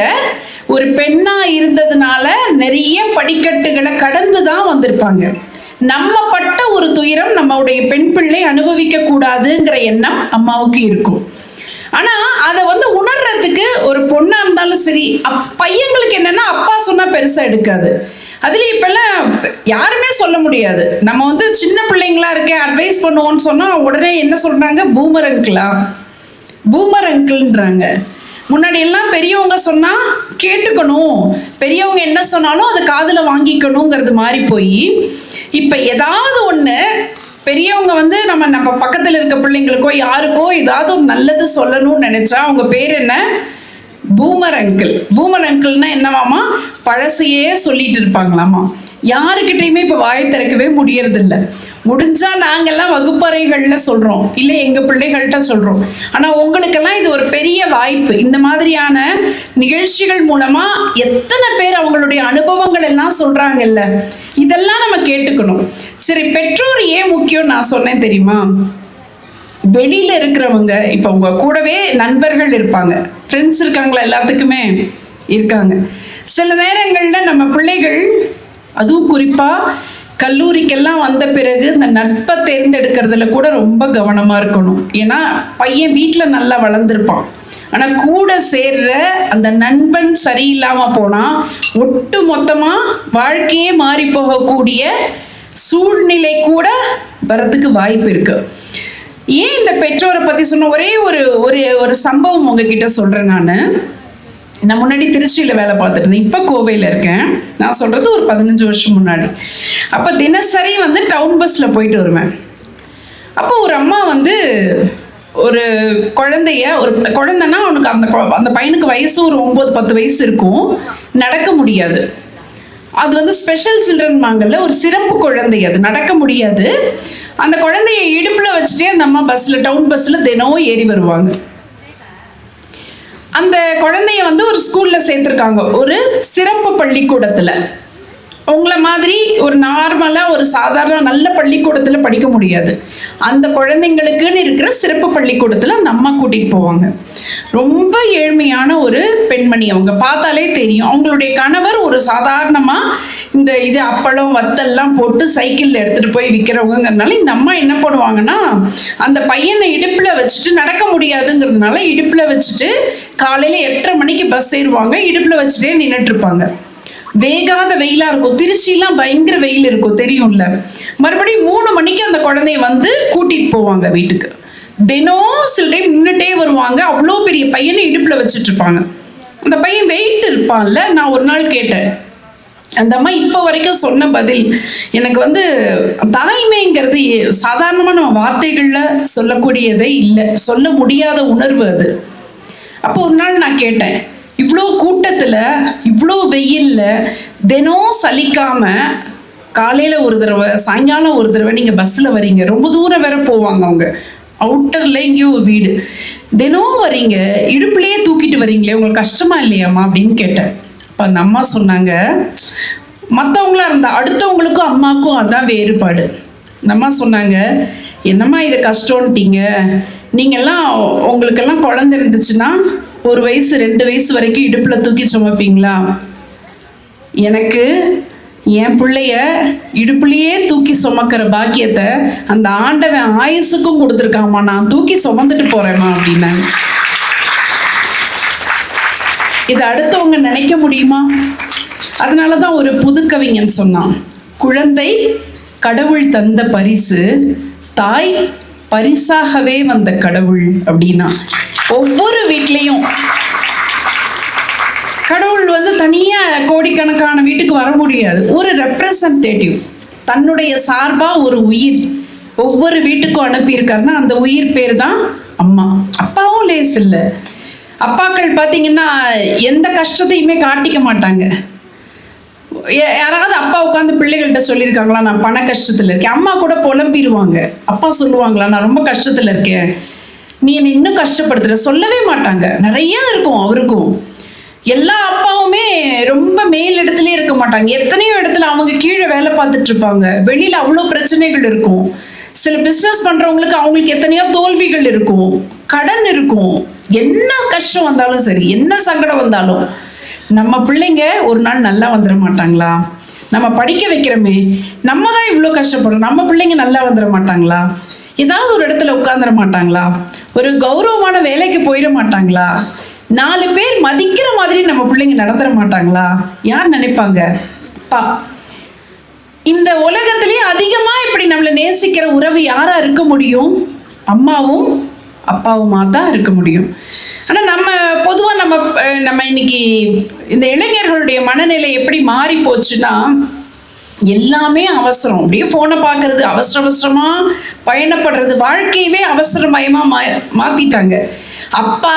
ஒரு பெண்ணா இருந்ததுனால நிறைய படிக்கட்டுகளை கடந்து தான் வந்திருப்பாங்க. நம்ம பட்ட ஒரு துயரம் நம்மளுடைய பெண் பிள்ளை அனுபவிக்க கூடாதுங்கிற எண்ணம் அம்மாவுக்கு இருக்கும். ஆனா அதை உணர்றதுக்கு ஒரு பொண்ணா இருந்தாலும் சரி, பையங்களுக்கு என்னன்னா அப்பா சொன்னா பெருசா எடுக்காது. அதுலயும் இப்பெல்லாம் யாருமே சொல்ல முடியாது. நம்ம சின்ன பிள்ளைங்களா இருக்க அட்வைஸ் பண்ணுவோம்னு சொன்னா உடனே என்ன சொல்றாங்க, பூமர் அங்கிள்ன்றாங்க. முன்னாடி எல்லாம் பெரியவங்க சொன்னா கேட்டுக்கணும், பெரியவங்க என்ன சொன்னாலும் அதை காதுல வாங்கிக்கணுங்கிறது மாறி போய் இப்ப ஏதாவது ஒண்ணு பெரியவங்க நம்ம பக்கத்துல இருக்க பிள்ளைங்களுக்கோ யாருக்கோ ஏதாவது ஒரு நல்லது சொல்லணும்னு நினைச்சா அவங்க பேர் என்ன, பூமர் அங்கிள்னா என்னவாமா, பழசையே சொல்லிட்டு இருப்பாங்களாமா. யாருக்கிட்டையுமே இப்ப வாயை திறக்கவே முடியறது இல்லை. முடிஞ்சா நாங்கெல்லாம் வகுப்பறைகள்ல சொல்றோம், இல்லை எங்க பிள்ளைகள்கிட்ட சொல்றோம். ஆனா உங்களுக்கெல்லாம் இது ஒரு பெரிய வாய்ப்பு. இந்த மாதிரியான நிகழ்ச்சிகள் மூலமா எத்தனை பேர் அவங்களுடைய அனுபவங்கள் எல்லாம் சொல்றாங்கல்ல, இதெல்லாம் நம்ம கேட்டுக்கணும். சரி, பெற்றோர் ஏன் முக்கியம் நான் சொன்னேன் தெரியுமா? வெளியில இருக்கிறவங்க, இப்ப உங்க கூடவே நண்பர்கள் இருப்பாங்க, ஃப்ரெண்ட்ஸ் இருக்காங்களா, எல்லாத்துக்குமே இருக்காங்க. சில நேரங்கள்ல நம்ம பிள்ளைகள், அதுவும் குறிப்பா கல்லூரிக்கெல்லாம் வந்த பிறகு இந்த நட்பை தேர்ந்தெடுக்கிறதுல கூட ரொம்ப கவனமா இருக்கணும். ஏன்னா பையன் வீட்டுல நல்லா வளர்ந்துருப்பான், ஆனா கூட சேர்ற அந்த நண்பன் சரியில்லாம போனா ஒட்டு மொத்தமா வாழ்க்கையே மாறி போகக்கூடிய சூழ்நிலை கூட வரதுக்கு வாய்ப்பு இருக்கு. ஏன் இந்த பெற்றோரை பத்தி சொன்ன ஒரே ஒரு சம்பவம் உங்ககிட்ட சொல்றேன். நான் முன்னாடி திருச்சியில வேலை பார்த்துட்டு இருந்தேன், இப்ப கோவையில இருக்கேன். நான் சொல்றது ஒரு 15 வருஷம் முன்னாடி. அப்ப தினசரி டவுன் பஸ்ல போயிட்டு வருவேன். அப்போ ஒரு அம்மா ஒரு குழந்தைய, ஒரு குழந்தைன்னா அவனுக்கு அந்த பையனுக்கு வயசு ஒரு 9-10 வயசு இருக்கும், நடக்க முடியாது. அது ஸ்பெஷல் சில்ட்ரன் வாங்கல, ஒரு சிறப்பு குழந்தை, அது நடக்க முடியாது. அந்த குழந்தைய இடுப்புல வச்சுட்டே அந்த அம்மா டவுன் பஸ்ல தினம் ஏறி வருவாங்க. அந்த குழந்தைய ஒரு ஸ்கூல்ல சேர்த்திருக்காங்க, ஒரு சிறப்பு பள்ளிக்கூடத்துல. உங்களை மாதிரி ஒரு நார்மலா ஒரு சாதாரண நல்ல பள்ளிக்கூடத்துல படிக்க முடியாது. அந்த குழந்தைங்களுக்குன்னு இருக்கிற சிறப்பு பள்ளிக்கூடத்துல அந்த அம்மா கூட்டிட்டு போவாங்க. ரொம்ப ஏழ்மையான ஒரு பெண்மணி, அவங்க பார்த்தாலே தெரியும். அவங்களுடைய கணவர் ஒரு சாதாரணமா இது அப்பளம் வத்தல்லாம் போட்டு சைக்கிள்ல எடுத்துட்டு போய் விற்கிறவங்கிறதுனால இந்த அம்மா என்ன பண்ணுவாங்கன்னா, அந்த பையனை இடுப்புல வச்சுட்டு, நடக்க முடியாதுங்கிறதுனால இடுப்புல வச்சுட்டு காலையில 8:30 மணிக்கு பஸ் ஏறுவாங்க, இடுப்புல வச்சுட்டே நின்றுட்டு இருப்பாங்க. வேகாத வெயிலா இருக்கும், திருச்சியெல்லாம் பயங்கர வெயில் இருக்கும் தெரியும்ல. மறுபடியும் 3 மணிக்கு அந்த குழந்தைய கூட்டிட்டு போவாங்க வீட்டுக்கு. தினம் சில டைம் நின்றுட்டே வருவாங்க. அவ்வளோ பெரிய பையனை இடுப்புல வச்சுட்டு இருப்பாங்க. அந்த பையன் வெயிட் இருப்பான்ல. நான் ஒரு நாள் கேட்டேன், அந்த அம்மா இப்ப வரைக்கும் சொன்ன பதில் எனக்கு தாய்மைங்கிறது சாதாரணமா நம்ம வார்த்தைகள்ல சொல்லக்கூடியதே இல்லை, சொல்ல முடியாத உணர்வு அது. அப்போ ஒரு நாள் நான் கேட்டேன், இவ்வளோ கூட்டத்துல இவ்வளோ வெயில்ல தினம் சலிக்காம காலையில ஒரு தடவை சாயங்காலம் ஒரு தடவை நீங்க பஸ்ல வரீங்க, ரொம்ப தூரம் வேற போவாங்க, அவங்க அவுட்டர்ல எங்கேயோ வீடு, தினம் வரீங்க, இடுப்புலயே தூக்கிட்டு வரீங்களே, உங்களுக்கு கஷ்டமா இல்லையாம்மா அப்படின்னு கேட்டேன். அப்ப அந்த அம்மா சொன்னாங்க, மற்றவங்களா இருந்தா அடுத்தவங்களுக்கும் அம்மாவுக்கும் அதான் வேறுபாடு. அந்த அம்மா சொன்னாங்க, என்னம்மா இது கஷ்டம்ட்டீங்க, நீங்கெல்லாம் உங்களுக்கெல்லாம் குழந்தை இருந்துச்சுன்னா 1 வயசு 2 வயசு வரைக்கும் இடுப்புல தூக்கி சுமப்பீங்களா? எனக்கு என் பிள்ளைய இடுப்புலயே தூக்கி சுமக்கிற பாக்கியத்தை அந்த ஆண்டவன் ஆயுசுக்கும் கொடுத்துருக்காமா, நான் தூக்கி சுமந்துட்டு போறேம்மா அப்படின்னாங்க. இதை அடுத்தவங்க நினைக்க முடியுமா? அதனாலதான் ஒரு புது கவிஞன் சொன்னான், குழந்தை கடவுள் தந்த பரிசு, தாய் பரிசாகவே வந்த கடவுள் அப்படின்னா. ஒவ்வொரு வீட்லையும் கடவுள் தனியா கோடிக்கணக்கான வீட்டுக்கு வர முடியாது. ஒரு ரெப்ரசன்டேட்டிவ், தன்னுடைய சார்பா ஒரு உயிர் ஒவ்வொரு வீட்டுக்கும் அனுப்பியிருக்காருன்னா அந்த உயிர் பேர் தான் அம்மா. அப்பாவும் லேஸ் இல்லை. அப்பாக்கள் பார்த்தீங்கன்னா எந்த கஷ்டத்தையுமே காட்டிக்க மாட்டாங்க. யாராவது அப்பா உட்காந்து பிள்ளைகள்கிட்ட சொல்லியிருக்காங்களா, நான் பண கஷ்டத்துல இருக்கேன்? அம்மா கூட புலம்பிடுவாங்க. அப்பா சொல்லுவாங்களா, நான் ரொம்ப கஷ்டத்துல இருக்கேன், நீ என்ன இன்னும் கஷ்டப்படுத்துற? சொல்லவே மாட்டாங்க. நிறைய இருக்கும் அவருக்கும். எல்லா அப்பாவுமே ரொம்ப மேல் இடத்துலயே இருக்க மாட்டாங்க. எத்தனையோ இடத்துல அவங்க கீழே வேலை பார்த்துட்டு இருப்பாங்க. வெளியில அவ்வளோ பிரச்சனைகள் இருக்கும். சில பிசினஸ் பண்றவங்களுக்கு அவங்களுக்கு எத்தனையோ தோல்விகள் இருக்கும், கடன் இருக்கும். என்ன கஷ்டம் வந்தாலும் சரி, என்ன சங்கடம் வந்தாலும் நம்ம பிள்ளைங்க ஒரு நாள் நல்லா வந்துட மாட்டாங்களா? நம்ம படிக்க வைக்கிறோமே, நம்ம தான் இவ்வளோ கஷ்டப்படுறோம், நம்ம பிள்ளைங்க நல்லா வந்துட மாட்டாங்களா? ஏதாவது ஒரு இடத்துல உட்காந்துட மாட்டாங்களா? ஒரு கௌரவமான வேலைக்கு போயிட மாட்டாங்களா? 4 பேர் மதிக்கிற மாதிரி நம்ம பிள்ளைங்க நடந்துட மாட்டாங்களா? யார் நினைப்பாங்க? அப்பா. இந்த உலகத்திலேயே அதிகமா இப்படி நம்மளை நேசிக்கிற உறவு யாரா இருக்க முடியும்? அம்மாவும் அப்பாவுமா தான் இருக்க முடியும். ஆனா நம்ம பொதுவா நம்ம இன்னைக்கு இந்த இளைஞர்களுடைய மனநிலை எப்படி மாறி போச்சுன்னா, எல்லாமே அவசரம். அப்படியே போனை பார்க்கறது, அவசரமா பயணப்படுறது, வாழ்க்கையவே அவசரமயமா மாத்திட்டாங்க. அப்பா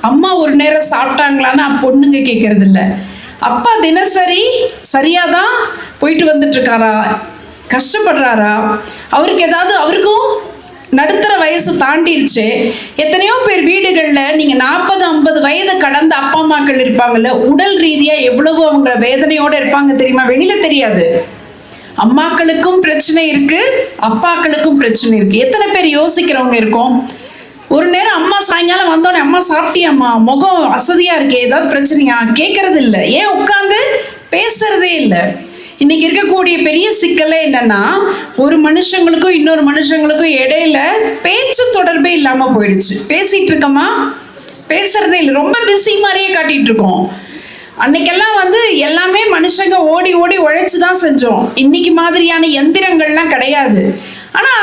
அம்மா ஒரு நேரம் சாப்பிட்டாங்களான்னு பொண்ணுங்க கேட்கறது இல்லை. அப்பா தினசரி சரியாதான் போயிட்டு வந்துட்டு இருக்காரா? கஷ்டப்படுறாரா? அவருக்கும் நடுத்தர வயசு தாண்டிருச்சு. எத்தனையோ பேர் வீடுகள்ல நீங்க 40-50 வயது கடந்த அப்பா அம்மாக்கள் இருப்பாங்கல்ல, உடல் ரீதியா எவ்வளவு அவங்க வேதனையோட இருப்பாங்க தெரியுமா? வெளியில தெரியாது. அம்மாக்களுக்கும் பிரச்சனை இருக்கு, அப்பாக்களுக்கும் பிரச்சனை இருக்கு. எத்தனை பேர் யோசிக்கிறவங்க இருக்கோம்? ஒரு நேரம் அம்மா சாயங்காலம் வந்தோடனே, அம்மா சாப்பிட்டியம்மா, முகம் அசதியா இருக்கே, ஏதாவது பிரச்சனையா கேட்கறது இல்லை. ஏன் உட்காந்து பேசுறதே இல்லை. இன்னைக்கு இருக்கக்கூடிய பெரிய சிக்கல் என்னன்னா, ஒரு மனுஷங்களுக்கும் இன்னொரு மனுஷங்களுக்கும் இடையில பேச்சு தொடர்பே இல்லாம போயிடுச்சு. பேசிட்டு இருக்கமா, பேசுறதே இல்லை, ரொம்ப பிஸி மாதிரியே காட்டிட்டு இருக்கோம். அன்னைக்கெல்லாம் எல்லாமே மனுஷங்க ஓடி ஓடி உழைச்சுதான் செஞ்சோம். இன்னைக்கு மாதிரியான எந்திரங்கள்லாம் கிடையாது. ஆனா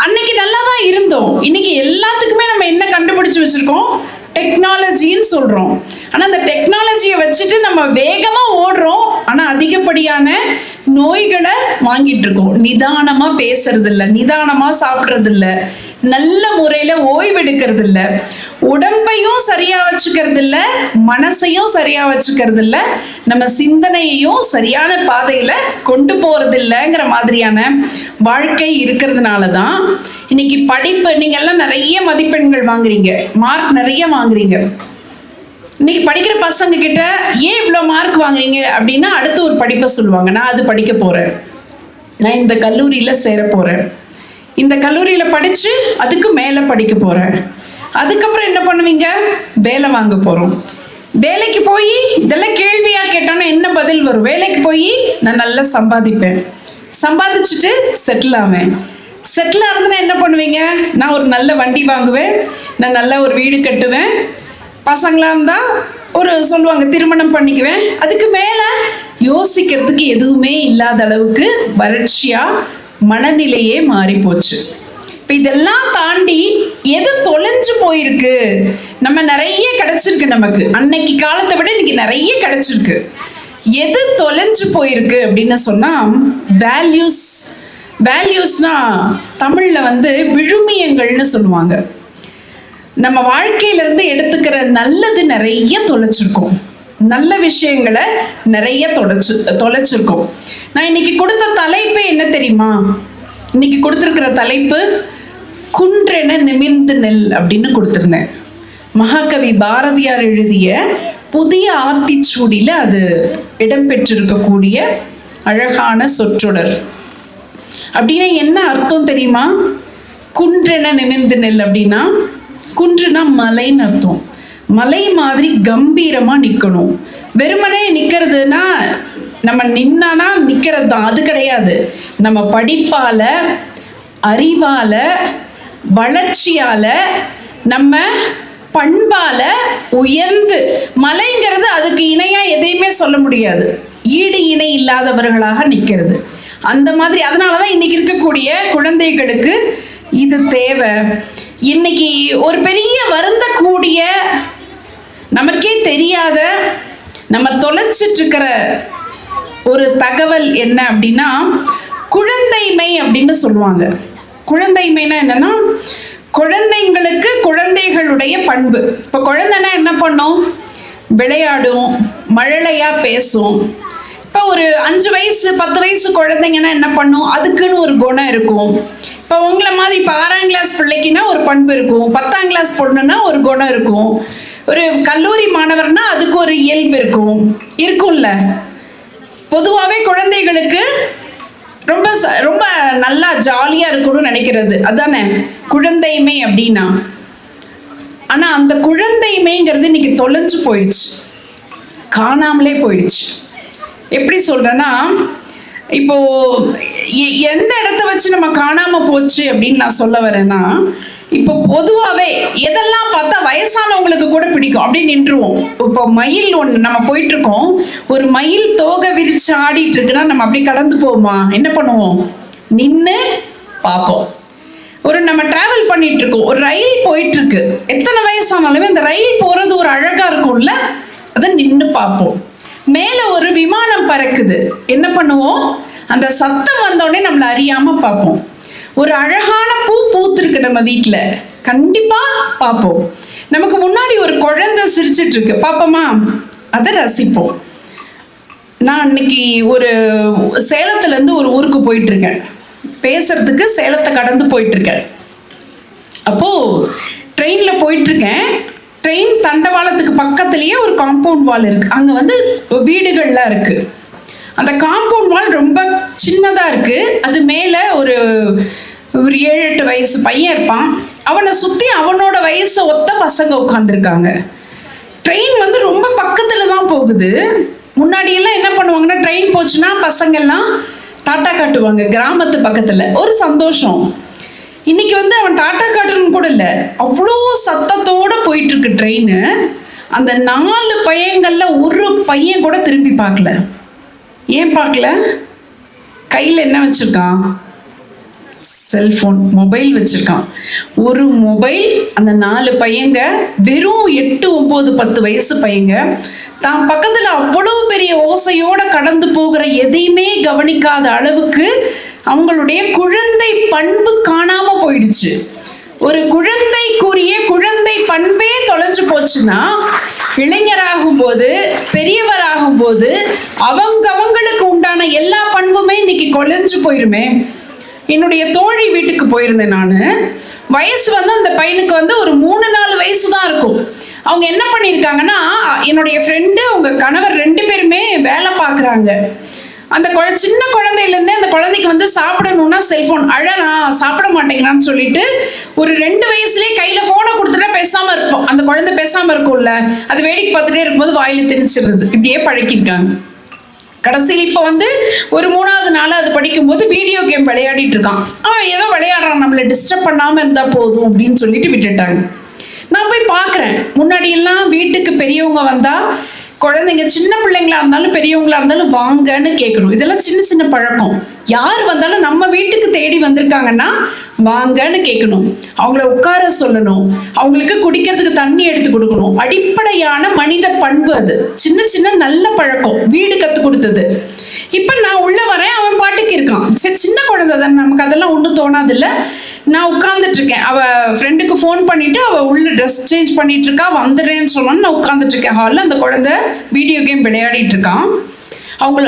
அன்னைக்கு நல்லா தான் இருந்தோம். இன்னைக்கு எல்லாத்துக்குமே நம்ம என்ன கண்டுபிடிச்சு வச்சிருக்கோம்? டெக்னாலஜின்னு சொல்றோம். ஆனா அந்த டெக்னாலஜியை வச்சுட்டு நம்ம வேகமா ஓடுறோம். ஆனா அதிகப்படியான நோய்களை வாங்கிட்டு இருக்கோம். நிதானமா பேசுறது இல்லை, நிதானமா சாப்பிடுறது இல்லை, நல்ல முறையில ஓய்வெடுக்கிறது இல்லை, உடம்பையும் சரியா வச்சுக்கிறது இல்லை, மனசையும் சரியா வச்சுக்கிறது இல்லை, நம்ம சிந்தனையையும் சரியான பாதையில கொண்டு போறது இல்லைங்கிற மாதிரியான வாழ்க்கை இருக்கிறதுனாலதான் இன்னைக்கு படிப்பு, நீங்க எல்லாம் நிறைய மதிப்பெண்கள் வாங்குறீங்க, மார்க் நிறைய வாங்குறீங்க. இன்னைக்கு படிக்கிற பசங்க கிட்ட ஏன் இவ்வளவு மார்க் வாங்குறீங்க அப்படின்னா, அடுத்து ஒரு படிப்பை சொல்லுவாங்க. நான் அது படிக்க போறேன், நான் இந்த கல்லூரியில சேர போறேன், இந்த கல்லூரியில படிச்சு அதுக்கு மேல படிக்க போறேன். அதுக்கப்புறம் என்ன பண்ணுவீங்க? வேலை வாங்க போறோம். வேலைக்கு போய் இதெல்லாம் கேள்வியா கேட்டானா என்ன பதில் வரும்? வேலைக்கு போய் நான் நல்லா சம்பாதிப்பேன், சம்பாதிச்சுட்டு செட்டில் ஆவேன். செட்டில் ஆகுதுன்னா என்ன பண்ணுவீங்க? நான் ஒரு நல்ல வண்டி வாங்குவேன், நான் நல்ல ஒரு வீடு கட்டுவேன், பசங்களா இருந்தா சொல்லுவாங்க திருமணம் பண்ணிக்குவேன். அதுக்கு மேல யோசிக்கிறதுக்கு எதுவுமே இல்லாத அளவுக்கு வறட்சியா மனநிலையே மாறி போச்சு. இப்ப இதெல்லாம் தாண்டி எது தொலைஞ்சு போயிருக்கு? நம்ம நிறைய கிடைச்சிருக்கு, நமக்கு அன்னைக்கு காலத்தை விட இன்னைக்கு நிறைய கிடைச்சிருக்கு. எது தொலைஞ்சு போயிருக்கு அப்படின்னு சொன்னா, வேல்யூஸ்னா தமிழ்ல விழுமியங்கள்னு சொல்லுவாங்க. நம்ம வாழ்க்கையில இருந்து எடுத்துக்கிற நல்லது நிறைய தொலைச்சிருக்கோம், நல்ல விஷயங்களை நிறைய தொலைச்சிருக்கோம். நான் இன்னைக்கு கொடுத்த தலைப்பு என்ன தெரியுமா? இன்னைக்கு கொடுத்திருக்கிற தலைப்பு குன்றென நிமிர்ந்து நெல் அப்படின்னு கொடுத்திருந்தேன். மகாகவி பாரதியார் எழுதிய புதிய ஆத்திச்சூடியில அது இடம்பெற்றிருக்கக்கூடிய அழகான சொற்றொடர். அப்படின்னா என்ன அர்த்தம் தெரியுமா? குன்றென நிமிர்ந்து நெல் அப்படின்னா, குன்றுனா மலைன்னு அர்த்தம். மலை மாதிரி கம்பீரமா நிக்கணும். வெறுமனே நிக்கிறதுனா நம்ம நின்னானா நிக்கிறது தான், அது கிடையாது. நம்ம படிப்பால, அறிவால, வளர்ச்சியால, நம்ம பண்பால உயர்ந்து, மலைங்கிறது அதுக்கு இணையா எதையுமே சொல்ல முடியாது, ஈடு இணை இல்லாதவர்களாக நிக்கிறது. அந்த மாதிரி. அதனாலதான் இன்னைக்கு இருக்கக்கூடிய குழந்தைகளுக்கு இது தேவை. இன்னைக்கு ஒரு பெரிய வருந்தக்கூடிய, நமக்கே தெரியாத, நம்ம தொலைச்சிட்டு இருக்கிற ஒரு தகவல் என்ன அப்படின்னா, குழந்தைமை அப்படின்னு சொல்லுவாங்க. குழந்தைமைனா என்னன்னா, குழந்தைங்களுக்கு குழந்தைகளுடைய பண்பு. இப்போ குழந்தைன்னா என்ன பண்ணும்? விளையாடும், மழலையா பேசும். இப்போ ஒரு 5 வயசு 10 வயசு குழந்தைங்கன்னா என்ன பண்ணும்? அதுக்குன்னு ஒரு குணம் இருக்கும். இப்போ உங்களை மாதிரி இப்போ 6ஆம் கிளாஸ் பிள்ளைக்குன்னா ஒரு பண்பு இருக்கும், 10ஆம் கிளாஸ் பொண்ணுன்னா ஒரு குணம் இருக்கும், ஒரு கல்லூரி மாணவர்னா அதுக்கு ஒரு இயல்பு இருக்கும்ல. பொதுவாகவே குழந்தைகளுக்கு ரொம்ப ரொம்ப நல்லா ஜாலியாக இருக்கணும்னு நினைக்கிறது அதானே குழந்தைமை அப்படின்னா. ஆனால் அந்த குழந்தைமைங்கிறது இன்னைக்கு தொலைஞ்சு போயிடுச்சு. காணாமலே போயிடுச்சு. எப்படி சொல்றேன்னா, இப்போ எந்த இடத்த வச்சு நம்ம காணாம போச்சு அப்படின்னு நான் சொல்ல வரேன்னா, இப்போ பொதுவாகவே எதெல்லாம் பார்த்தா வயசானவங்களுக்கு கூட பிடிக்கும் அப்படின்னு நின்றுவோம். இப்போ மயில் ஒன்று நம்ம போயிட்டு இருக்கோம், ஒரு மயில் தோகை விரிச்சு ஆடிட்டு இருக்குன்னா நம்ம அப்படி கடந்து போவோமா? என்ன பண்ணுவோம்? நின்று பார்ப்போம். நம்ம டிராவல் பண்ணிட்டு இருக்கோம், ஒரு ரயில் போயிட்டு இருக்கு, எத்தனை வயசானாலுமே அந்த ரயில் போறது ஒரு அழகா இருக்கும்ல, அதை நின்று பார்ப்போம். மேல ஒரு விமானம் பறக்குது, என்ன பண்ணுவோம்? அந்த சத்தம் வந்தோடனே நம்மளை அறியாம பார்ப்போம். ஒரு அழகான பூ பூத்திருக்கு நம்ம வீட்டுல, கண்டிப்பா பார்ப்போம். நமக்கு முன்னாடி ஒரு குழந்தை சிரிச்சிட்டு இருக்கு, பார்ப்போமா? அதை ரசிப்போம். நான் அன்னைக்கு ஒரு சேலத்துல இருந்து ஒரு ஊருக்கு போயிட்டு இருக்கேன் பேசுறதுக்கு, சேலத்தை கடந்து போயிட்டு இருக்கேன். அப்போ ட்ரெயின்ல போயிட்டு இருக்கேன். ட்ரெயின் தண்டவாளத்துக்கு பக்கத்துலயே ஒரு காம்பவுண்ட் வால் இருக்கு, அங்க வீடுகள்லாம் இருக்கு. அந்த காம்பவுண்ட் வால் ரொம்ப சின்னதா இருக்கு. அது மேல ஒரு 7-8 வயசு பையன் இருப்பான். அவனை சுத்தி அவனோட வயசை ஒத்த பசங்க உட்காந்துருக்காங்க. ட்ரெயின் ரொம்ப பக்கத்துல தான் போகுது. முன்னாடி எல்லாம் என்ன பண்ணுவாங்கன்னா, ட்ரெயின் போச்சுன்னா பசங்கள்லாம் டாட்டா காட்டுவாங்க கிராமத்து பக்கத்துல, ஒரு சந்தோஷம். இன்னைக்கு அவன் டாட்டா காட்டுறன்னு கூட இல்லை, அவ்வளோ சத்தத்தோட போயிட்டு இருக்கு ட்ரெயின். அந்த 4 பையங்கள்ல ஒரு பையன் கூட திரும்பி பார்க்கல. ஏன் பார்க்கல? கையில் என்ன வச்சிருக்கான்? செல்போன், மொபைல் வச்சிருக்கான். ஒரு மொபைல். அந்த 4 பையங்க வெறும் 8, 9, 10 வயசு பையங்க தான் பக்கத்துல அவ்வளவு பெரிய ஓசையோட கடந்து போகிற எதையுமே கவனிக்காத அளவுக்கு அவங்களுடைய குழந்தை பண்பு காணாம போயிடுச்சு. ஒரு குழந்தைக்குரிய குழந்தை பண்பே தொலைஞ்சு போச்சுன்னா, இளைஞராகும் போது, பெரியவராகும் போது அவங்களுக்கு உண்டான எல்லா பண்புமே இன்னைக்கு கொலைஞ்சு போயிருமே. என்னுடைய தோழி வீட்டுக்கு போயிருந்தேன் நான். வயசு அந்த பையனுக்கு ஒரு 3-4 வயசு தான் இருக்கும். அவங்க என்ன பண்ணியிருக்காங்கன்னா, என்னுடைய ஃப்ரெண்டு அவங்க கணவர் 2 பேருமே வேலை பார்க்குறாங்க. அந்த சின்ன குழந்தையிலேருந்தே அந்த குழந்தைக்கு சாப்பிடணும்னா செல்ஃபோன், அழனா சாப்பிட மாட்டேங்கிறான்னு சொல்லிட்டு ஒரு 2 வயசுலேயே கையில் ஃபோனை கொடுத்துட்டா பேசாமல் இருப்போம். அந்த குழந்தை பேசாமல் இருக்கும்ல, அது வேடிக்கை பார்த்துட்டே இருக்கும்போது வாயில் திணிச்சிடுறது, இப்படியே பழக்கியிருக்காங்க. கடைசியில் இப்போ ஒரு 3வது நாள் அது படிக்கும்போது வீடியோ கேம் விளையாடிட்டு இருக்கான். அவன் ஏதோ விளையாடுறான், நம்மளை டிஸ்டர்ப் பண்ணாமல் இருந்தால் போதும் அப்படின்னு சொல்லிட்டு விட்டுட்டாங்க. நான் போய் பார்க்குறேன். முன்னாடி எல்லாம் வீட்டுக்கு பெரியவங்க வந்தால், குழந்தைங்க சின்ன பிள்ளைங்களா இருந்தாலும் பெரியவங்களா இருந்தாலும் வாங்கன்னு கேட்கணும். இதெல்லாம் சின்ன சின்ன பழக்கம். யார் வந்தாலும் நம்ம வீட்டுக்கு தேடி வந்திருக்காங்கன்னா வாங்கன்னு கேட்கணும், அவங்கள உட்கார சொல்லணும், அவங்களுக்கு குடிக்கிறதுக்கு தண்ணி எடுத்து கொடுக்கணும். அடிப்படையான மனித பண்பு அது. சின்ன சின்ன நல்ல பழக்கம் வீடு கத்து கொடுத்தது. இப்ப நான் உள்ள வரேன், அவன் பாட்டுக்கு இருக்கான். சரி, சின்ன குழந்தை தானே, நமக்கு அதெல்லாம் ஒன்றும் தோணாது இல்லை. நான் உட்கார்ந்துட்டு இருக்கேன். அவ ஃப்ரெண்டுக்கு ஃபோன் பண்ணிட்டு அவ உள்ள ட்ரெஸ் சேஞ்ச் பண்ணிட்டு இருக்கா, வந்துடுறேன்னு சொன்னான்னு நான் உட்கார்ந்துட்டு இருக்கேன் ஹாலில். அந்த குழந்தை வீடியோ கேம் விளையாடிட்டு இருக்கான்.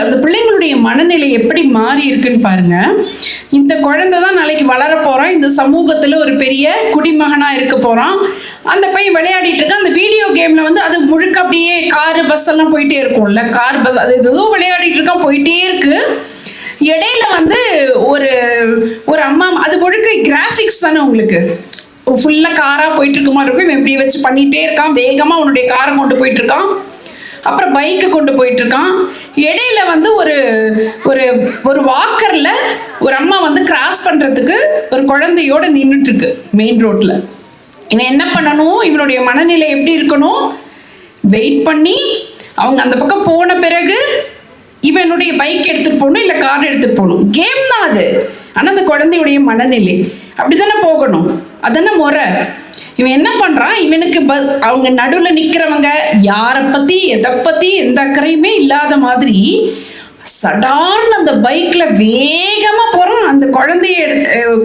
அந்த பிள்ளைங்களுடைய மனநிலை எப்படி மாறி இருக்குன்னு பாருங்க. இந்த குழந்தை தான் நாளைக்கு வளர போறான், இந்த சமூகத்துல ஒரு பெரிய குடிமகனா இருக்க போறான். அந்த பையன் விளையாடிட்டு இருக்கான். அந்த வீடியோ கேம்ல அது முழுக்க அப்படியே காரு பஸ் எல்லாம் போயிட்டே இருக்கும்ல, கார் பஸ் அது ஏதோ விளையாடிட்டு இருக்கான், போயிட்டே இருக்கு. இடையில ஒரு அம்மா, அது முழுக்க கிராஃபிக்ஸ் தானே உங்களுக்கு, ஃபுல்லா காரா போயிட்டு இருக்க மாதிரி இருக்கும். இவன் இப்படி வச்சு பண்ணிட்டே இருக்கான், வேகமா அவனுடைய காரை கொண்டு போயிட்டு இருக்கான். அப்புறம் பைக்கு கொண்டு போயிட்டு இருக்கான். இடையில ஒரு வாக்கர்ல ஒரு அம்மா கிராஸ் பண்றதுக்கு ஒரு குழந்தையோட நின்றுட்டு இருக்கு மெயின் ரோட்ல. இவன் என்ன பண்ணணும்? இவனுடைய மனநிலை எப்படி இருக்கணும்? வெயிட் பண்ணி அவங்க அந்த பக்கம் போன பிறகு இவனுடைய பைக் எடுத்துட்டு போகணும், இல்ல கார் எடுத்துட்டு போகணும். கேம் தான் அது. ஆனா அந்த குழந்தையுடைய மனநிலை அப்படித்தானே போகணும், அதான முறை. இவன் என்ன பண்றான்? இவனுக்கு அவங்க நடுவில் நிக்கிறவங்க யாரை பத்தி எதை பத்தி எந்த அக்கறையுமே இல்லாத மாதிரி சடார்னு அந்த பைக்ல வேகமா போறான். அந்த குழந்தைய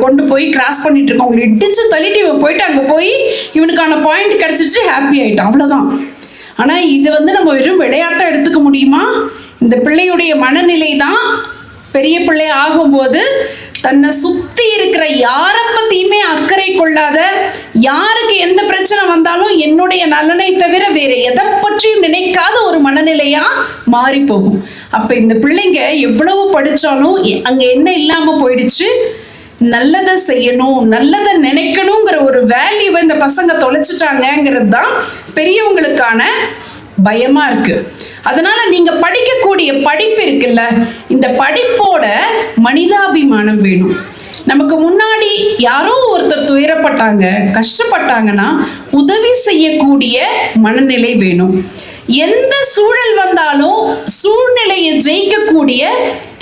கொண்டு போய் கிராஸ் பண்ணிட்டு இருக்கோம், அவங்களை இடிச்சு தள்ளிட்டு இவன் போயிட்டு அங்க போய் இவனுக்கான பாயிண்ட் கிடைச்சிருச்சு, ஹாப்பி ஆயிட்டான், அவ்வளவுதான். ஆனா இது நம்ம வெறும் விளையாட்டை எடுத்துக்க முடியுமா? இந்த பிள்ளையுடைய மனநிலை தான் பெரிய பிள்ளை ஆகும்போது தன்னை சுத்தி இருக்கிற யாரை பத்தியுமே அக்கறை கொள்ளாத, யாருக்கு எந்த பிரச்சனை வந்தாலும் என்னுடைய நலனை தவிர வேற எதை பற்றியும் நினைக்காத ஒரு மனநிலையா மாறி போகும். அப்ப இந்த பிள்ளைங்க எவ்வளவு படிச்சாலும் அங்க என்ன இல்லாம போயிடுச்சு? நல்லதை செய்யணும், நல்லதை நினைக்கணுங்கிற ஒரு வேல்யூவை இந்த பசங்க தொலைச்சிட்டாங்கிறது தான் பெரியவங்களுக்கான பயமா இருக்கு. அதனால நீங்க படிக்கக்கூடிய படிப்பு இருக்குல்ல, இந்த படிப்போட மனிதாபிமானம் வேணும். நமக்கு முன்னாடி யாரோ ஒருத்தர் துயரப்பட்டாங்க, கஷ்டப்பட்டாங்கன்னா உதவி செய்யக்கூடிய மனநிலை வேணும். எந்த சூழல் வந்தாலும் சூழ்நிலையை ஜெயிக்கக்கூடிய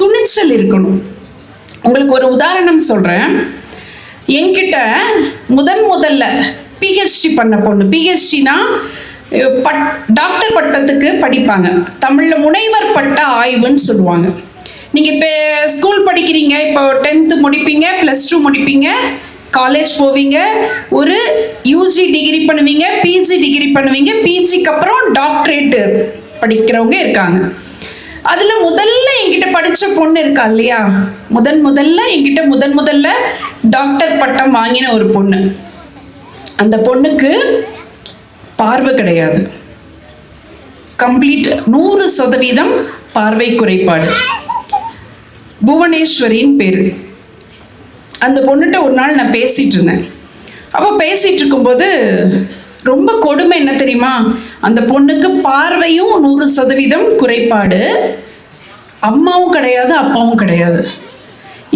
துணிச்சல் இருக்கணும். உங்களுக்கு ஒரு உதாரணம் சொல்றேன். என்கிட்ட முதல்ல பிஹெச்டி பண்ண பொண்ணு, பிஹெச்டினா டாக்டர் பட்டத்துக்கு படிப்பாங்க, தமிழ்ல முனைவர் பட்ட ஆய்வுன்னு சொல்லுவாங்க. நீங்க இப்போ ஸ்கூல் படிக்கிறீங்க, இப்போ 10th முடிப்பீங்க, +2 முடிப்பீங்க, காலேஜ் போவீங்க, ஒரு யூஜி டிகிரி பண்ணுவீங்க, பிஜி டிகிரி பண்ணுவீங்க, பிஜிக்கு அப்புறம் டாக்டரேட் படிக்கிறவங்க இருக்காங்க. அதுல முதல்ல என்கிட்ட படிச்ச பொண்ணு இருக்கா இல்லையா, முதல்ல என்கிட்ட முதல்ல டாக்டர் பட்டம் வாங்கின ஒரு பொண்ணு. அந்த பொண்ணுக்கு பார்வை கிடையாது, கம்ப்ளீட் 100% பார்வை குறைபாடு. புவனேஸ்வரின் பேரு. அந்த பொண்ணுகிட்ட ஒரு நாள் நான் பேசிட்டு இருந்தேன். அப்போ பேசிட்டு இருக்கும்போது ரொம்ப கொடுமை என்ன தெரியுமா, அந்த பொண்ணுக்கு பார்வையும் 100% குறைபாடு, அம்மாவும் கிடையாது அப்பாவும் கிடையாது.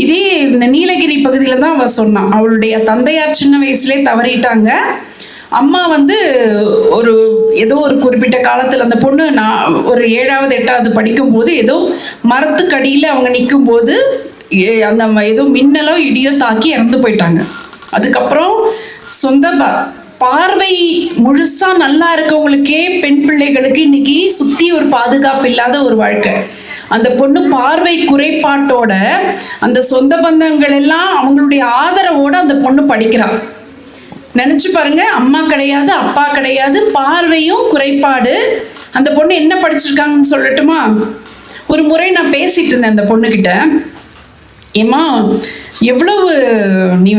இதே இந்த நீலகிரி பகுதியில் தான் அவ சொன்னான். அவளுடைய தந்தையார் சின்ன வயசுலேயே தவறிட்டாங்க. அம்மா ஒரு ஏதோ ஒரு குறிப்பிட்ட காலத்தில் அந்த பொண்ணு நான் ஒரு 7வது 8வது படிக்கும்போது ஏதோ மரத்துக்கடியில் அவங்க நிற்கும் போது அந்த ஏதோ மின்னலோ இடியோ தாக்கி இறந்து போயிட்டாங்க. அதுக்கப்புறம் சொந்த பார்வை முழுசா நல்லா இருக்கவங்களுக்கே, பெண் பிள்ளைகளுக்கு இன்னைக்கு சுத்தி ஒரு பாதுகாப்பு இல்லாத ஒரு வாழ்க்கை. அந்த பொண்ணு பார்வை குறைபாட்டோட அந்த சொந்த பந்தங்கள் எல்லாம் அவங்களுடைய ஆதரவோட அந்த பொண்ணு படிக்கிறான். நினைச்சு பாருங்க, அம்மா கிடையாது அப்பா கிடையாது, பார்வையும் குறைபாடு. அந்த பொண்ணு என்ன படிச்சிருக்காங்கன்னு சொல்லட்டுமா? ஒரு முறை நான் பேசிட்டு இருந்தேன் அந்த பொண்ணுகிட்ட, ஏம்மா எவ்வளவு நீ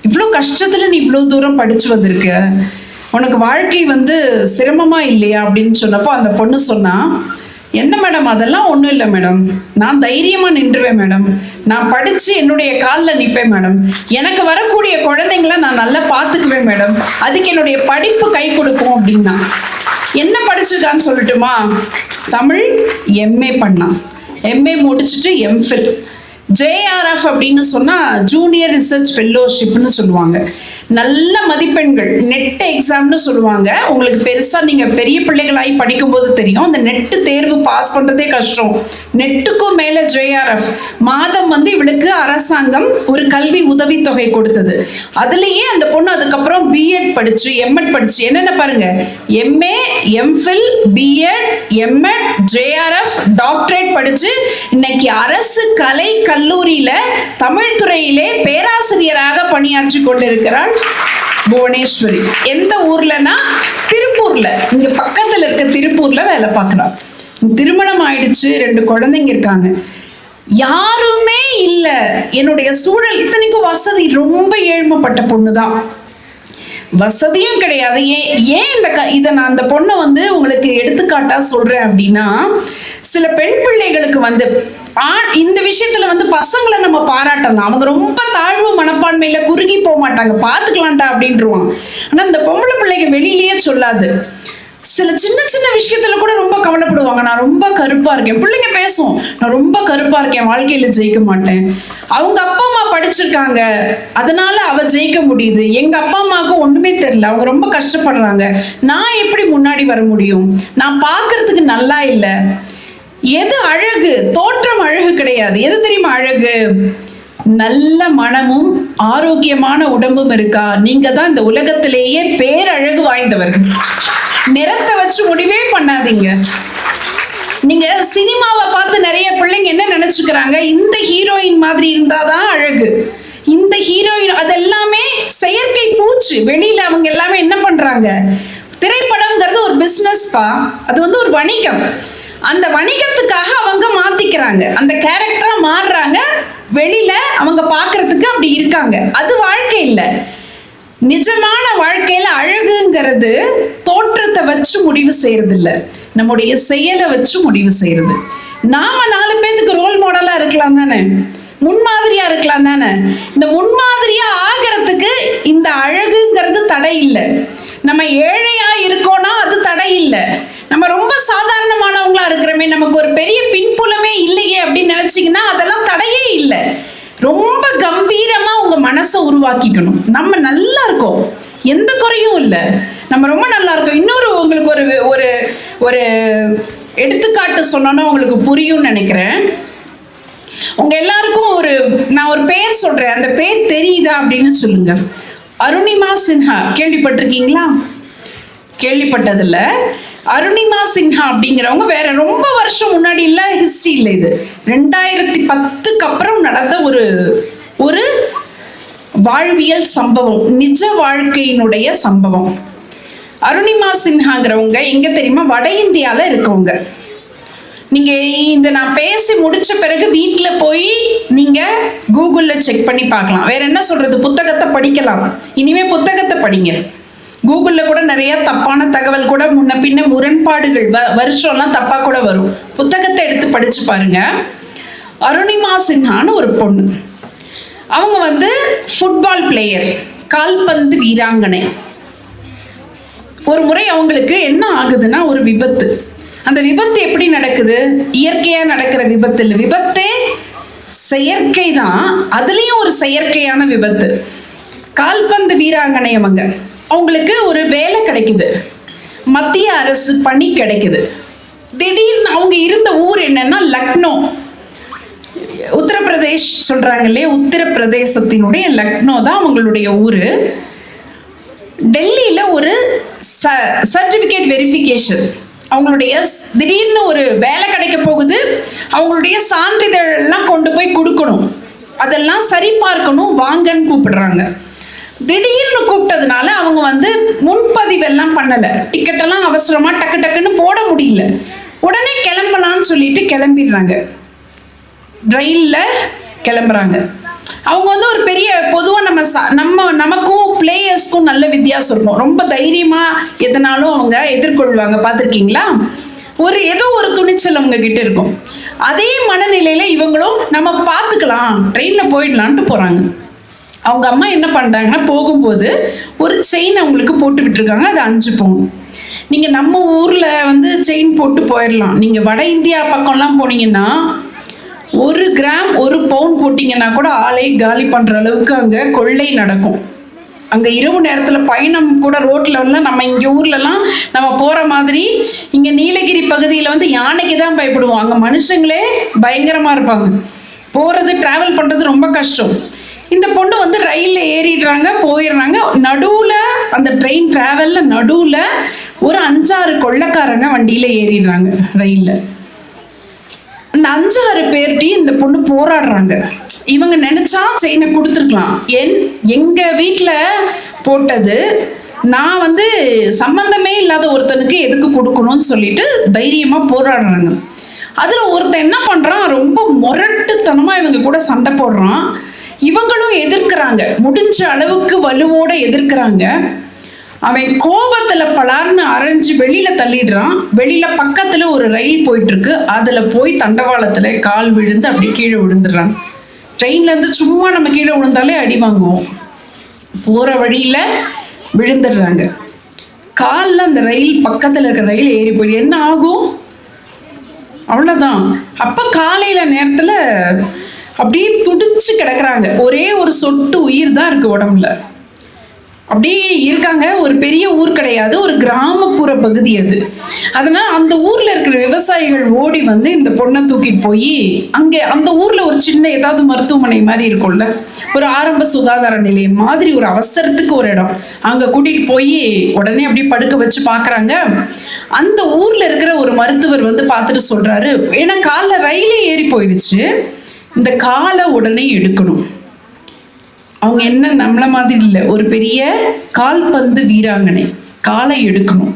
இவ்வளோ கஷ்டத்துல நீ இவ்வளோ தூரம் படிச்சு வந்திருக்க, உனக்கு வாழ்க்கை சிரமமா இல்லையா அப்படின்னு சொன்னப்போ அந்த பொண்ணு சொன்னா, என்ன மேடம் அதெல்லாம் ஒன்றும் இல்லை மேடம், நான் தைரியமாக நின்றுவேன் மேடம், நான் படித்து என்னுடைய காலில் நிற்பேன் மேடம், எனக்கு வரக்கூடிய குழந்தைங்கள நான் நல்லா பார்த்துக்குவேன் மேடம், அதுக்கு என்னுடைய படிப்பு கை கொடுக்கும் அப்படின்னா. என்ன படிச்சிருக்கான்னு சொல்லட்டுமா? தமிழ் எம்ஏ பண்ணான், எம்ஏ முடிச்சுட்டு எம்ஃபில், JRF அப்படின்னு சொன்னால் ஜூனியர் ரிசர்ச் ஃபெல்லோஷிப்னு சொல்லுவாங்க. நல்ல மதிப்பெண்கள், நெட் எக்ஸாம்னு சொல்லுவாங்க. உங்களுக்கு பெருசாக நீங்கள் பெரிய பிள்ளைகளாகி படிக்கும்போது தெரியும், அந்த நெட்டு தேர்வு பாஸ் பண்ணுறதே கஷ்டம். நெட்டுக்கும் மேலே JRF மாதம் இவளுக்கு அரசாங்கம் ஒரு கல்வி உதவித்தொகை கொடுத்தது. அதுலேயே அந்த பொண்ணு அதுக்கப்புறம் பிஎட் படிச்சு எம்எட் படிச்சு என்னென்ன பாருங்க, MA, MPhil, BEd, MEd, JRF, doctorate படிச்சு இன்னைக்கு அரசு கலை கல்லூரியில தமிழ் துறையிலே பேராசிரியராக பணியாற்றி கொண்டிருக்கிறாள் புவனேஸ்வரி. எந்த ஊர்லனா திருப்பூர்ல, இங்க பக்கத்துல இருக்க திருப்பூர்ல வேலை பார்க்கிறாள். திருமணம் ஆயிடுச்சு, 2 குழந்தைங்க இருக்காங்க. யாருமே இல்ல என்னுடைய சூழல். இத்தனைக்கும் வசதி, ரொம்ப ஏழ்மைப்பட்ட பொண்ணுதான், வசதியும் கிடையாது. ஏன் இதை நான் அந்த பொண்ணை உங்களுக்கு எடுத்துக்காட்டா சொல்றேன் அப்படின்னா, சில பெண் பிள்ளைகளுக்கு இந்த விஷயத்துல பசங்களை நம்ம பாராட்டலாம். அவங்க ரொம்ப தாழ்வு மனப்பான்மையில குறுகி போக மாட்டாங்க, பாத்துக்கலாம்டா அப்படின்ட்டுருவாங்க. ஆனா இந்த பொம்பளை பிள்ளைங்க வெளியிலேயே சொல்லாது. சில சின்ன சின்ன விஷயத்துல கூட ரொம்ப கவலைப்படுவாங்க. நான் ரொம்ப கருப்பா இருக்கேன், பிள்ளைங்க பேசும், நான் ரொம்ப கருப்பா இருக்கேன், வாழ்க்கையில ஜெயிக்க மாட்டேன். அவங்க அப்பா அம்மா படிச்சிருக்காங்க, அதனால அவ ஜெயிக்க முடியுது. எங்க அப்பா அம்மாவுக்கு ஒண்ணுமே தெரியல, அவங்க ரொம்ப கஷ்டப்படுறாங்க, நான் எப்படி முன்னாடி வர முடியும்? நான் பார்க்கறதுக்கு நல்லா இல்லை. எது அழகு? தோற்றம் அழகு கிடையாது. எது தெரியுமா அழகு? நல்ல மனமும் ஆரோக்கியமான உடம்பும் இருக்கா, நீங்க தான் இந்த உலகத்திலேயே பேரழகு வாய்ந்தவர்கள். நிறத்தை வச்சு முடிவே பண்ணாதீங்க. நீங்க சினிமாவை பார்த்து நிறைய பிள்ளைங்க என்ன நினைச்சுக்கிறாங்க, இந்த ஹீரோயின் மாதிரி இருந்தாதான் அழகு, இந்த ஹீரோயின், அது எல்லாமே செயற்கை பூச்சு. வெளியில அவங்க எல்லாமே என்ன பண்றாங்க, திரைப்படம்ங்கிறது ஒரு பிசினஸ் பா, அது ஒரு வணிகம். அந்த வணிகத்துக்காக அவங்க மாத்திக்கிறாங்க, அந்த கேரக்டரா மாறுறாங்க, வெளியில அவங்க பாக்குறதுக்கு அப்படி இருக்காங்க. அது வாழ்க்கை இல்லை. நிஜமான வாழ்க்கையில அழகுங்கிறது தோற்றத்தை வச்சு முடிவு செய்யறது இல்ல, நம்முடைய செயலை வச்சு முடிவு செய்யறது. நாம 4 பேருக்கு ரோல் மாடலா இருக்கலாம் தானே, முன்மாதிரியா இருக்கலாம் தானே. இந்த முன்மாதிரியா ஆகிறதுக்கு இந்த அழகுங்கிறது தடை இல்லை. நம்ம ஏழையா இருக்கோம்னா அது தடை இல்லை, ரொம்ப கம்பீரமா உங்க மனசை உருவாக்கிக்கணும். நம்ம நல்லா இருக்கோம், எந்த குறையும் இல்லை, நம்ம ரொம்ப நல்லா இருக்கோம். இன்னொரு உங்களுக்கு ஒரு ஒரு ஒரு எடுத்துக்காட்டு சொன்னோன்னா உங்களுக்கு புரியும்னு நினைக்கிறேன். உங்க எல்லாருக்கும் நான் ஒரு பேர் சொல்றேன், அந்த பேர் தெரியுதா அப்படின்னு சொல்லுங்க. அருணிமா சின்ஹா கேள்விப்பட்டிருக்கீங்களா? கேள்விப்பட்டதில்ல. அருணிமா சின்ஹா அப்படிங்கிறவங்க வேற ரொம்ப வருஷம் முன்னாடி இல்ல, ஹிஸ்டரி இல்லை, இது 2010க்கு அப்புறம் நடந்த ஒரு வாழ்வியல் சம்பவம், நிஜ வாழ்க்கையினுடைய சம்பவம். அருணிமா சின்ஹாங்கிறவங்க எங்க தெரியுமா? வட இந்தியால இருக்கவங்க. நீங்க நான் பேசி முடிச்ச பிறகு வீட்டுல போய் நீங்க கூகுள்ல செக் பண்ணி பார்க்கலாம். வேற என்ன சொல்றது, புத்தகத்தை படிக்கலாம். இனிமே புத்தகத்தை படிங்க. கூகுள்ல கூட நிறைய தப்பான தகவல் கூட முன்ன பின்ன முரண்பாடுகள் வருஷம்லாம் தப்பா கூட வரும். புத்தகத்தை எடுத்து படிச்சு பாருங்க. அருணிமா சின்ஹான்னு ஒரு பொண்ணு. அவங்க ஃபுட்பால் பிளேயர், கால்பந்து வீராங்கனை. ஒரு முறை அவங்களுக்கு என்ன ஆகுதுன்னா ஒரு விபத்து. அந்த விபத்து எப்படி நடக்குது? இயற்கையா நடக்கிற விபத்து இல்லை, விபத்தே செயற்கை தான். அதுலயும் ஒரு செயற்கையான விபத்து. கால்பந்து வீராங்கனை அவங்களுக்கு ஒரு வேலை கிடைக்குது, மத்திய அரசு பணி கிடைக்குது. திடீர்னு அவங்க இருந்த ஊர் என்னன்னா லக்னோ, உத்தரப்பிரதேஷ் சொல்றாங்க இல்லையா, உத்தரப்பிரதேசத்தினுடைய லக்னோ தான் அவங்களுடைய ஊரு. டெல்லியில ஒரு சர்டிபிகேட் வெரிஃபிகேஷன், அவங்களுடைய திடீர்னு ஒரு வேலை கிடைக்க போகுது. அவங்களுடைய சான்றிதழ் எல்லாம் கொண்டு போய் கொடுக்கணும், அதெல்லாம் சரி பார்க்கணும், வாங்கன்னு கூப்பிடுறாங்க. திடீர்னு கூப்பிட்டதுனால அவங்க முன்பதிவு எல்லாம் பண்ணல, டிக்கெட் எல்லாம் அவசரமா டக்கு டக்குன்னு போட முடியல. உடனே கிளம்பலான்னு சொல்லிட்டு கிளம்பிடுறாங்க, ரயில்ல கிளம்புறாங்க. அவங்க ஒரு பெரிய பொதுவாக நமக்கும் பிளேயர்ஸ்க்கும் நல்ல வித்தியாசம் இருக்கும். ரொம்ப தைரியமா எதனாலும் அவங்க எதிர்கொள்வாங்க, பார்த்துருக்கீங்களா? ஏதோ ஒரு துணிச்சல் அவங்க கிட்ட இருக்கும். அதே மனநிலையில இவங்களும் நம்ம பார்த்துக்கலாம், ட்ரெயின்ல போயிடலான்ட்டு போறாங்க. அவங்க அம்மா என்ன பண்றாங்கன்னா, போகும்போது ஒரு செயின் அவங்களுக்கு போட்டு விட்டுருக்காங்க, அது 5 பவுன். நீங்க நம்ம ஊர்ல செயின் போட்டு போயிடலாம். நீங்க வட இந்தியா பக்கம்லாம் போனீங்கன்னா 1 கிராம் 1 பவுன் போட்டீங்கன்னா கூட ஆளே காலி பண்ற அளவுக்கு அங்க கொள்ளை நடக்கும். அங்க இரவு நேரத்துல பயணம் கூட ரோட்ல நம்ம இங்க ஊர்லலாம் நம்ம போற மாதிரி இங்க நீலகிரி பகுதியில யானைக்கு தான் பயப்படுவோம். அங்க மனுஷங்களே பயங்கரமா இருப்பாங்க. போறது டிராவல் பண்றது ரொம்ப கஷ்டம். இந்த பொண்ணு ரயில்ல ஏறிடுறாங்க, போயிடுறாங்க. நடுவுல அந்த ட்ரெயின் டிராவல்ல நடுவுல ஒரு 5-6 கொள்ளைக்காரங்க வண்டியில ஏறிடுறாங்க ரயில்ல. அந்த 5-6 பேர்கிட்டையும் இந்த பொண்ணு போராடுறாங்க. இவங்க நினைச்சா செயினை கொடுத்துருக்கலாம், எங்க வீட்டுல போட்டது, நான் சம்பந்தமே இல்லாத ஒருத்தனுக்கு எதுக்கு கொடுக்கணும்னு சொல்லிட்டு தைரியமா போராடுறாங்க. அதுல ஒருத்தன் என்ன பண்றான், ரொம்ப முரட்டுத்தனமா இவங்க கூட சண்டை போடுறான். இவங்களும் எதிர்க்கிறாங்க, முடிஞ்ச அளவுக்கு வலுவோட எதிர்க்கிறாங்க. அவன் கோபத்துல பலார்னு அரைஞ்சு வெளியில தள்ளிடுறான். வெளியில பக்கத்துல ஒரு ரயில் போயிட்டு இருக்கு, அதுல போய் தண்டவாளத்துல கால் விழுந்து அப்படி கீழே விழுந்துடுறான். ட்ரெயின்ல சும்மா நம்ம கீழே விழுந்தாலே அடி வாங்குவோம், போற வழியில விழுந்துடுறாங்க. காலில் அந்த ரயில் பக்கத்துல இருக்கிற ரயில் ஏறி போய் என்ன ஆகும், அவ்வளவுதான். அப்ப காலையில நேரத்துல அப்படியே துடிச்சு கிடக்குறாங்க. ஒரே ஒரு சொட்டு உயிர் தான் இருக்கு உடம்புல. அப்படியே இருக்காங்க. ஒரு பெரிய ஊர் கிடையாது, ஒரு கிராமப்புற பகுதி அது. அதனால அந்த ஊர்ல இருக்கிற விவசாயிகள் ஓடி இந்த பொண்ணை தூக்கிட்டு போய் அங்க அந்த ஊர்ல ஒரு சின்ன ஏதாவது மருத்துவமனை மாதிரி இருக்கும்ல, ஒரு ஆரம்ப சுகாதார நிலையம் மாதிரி ஒரு அவசரத்துக்கு ஒரு இடம், அங்க கூட்டிட்டு போய் உடனே அப்படியே படுக்க வச்சு பாக்குறாங்க. அந்த ஊர்ல இருக்கிற ஒரு மருத்துவர் பார்த்துட்டு சொல்றாரு, ஏன்னா காலில் ரயிலே ஏறி போயிடுச்சு, இந்த காலை உடனே எடுக்கணும். அவங்க என்ன நம்மள மாதிரி இல்லை, ஒரு பெரிய கால்பந்து வீராங்கனை, காலை எடுக்கணும்.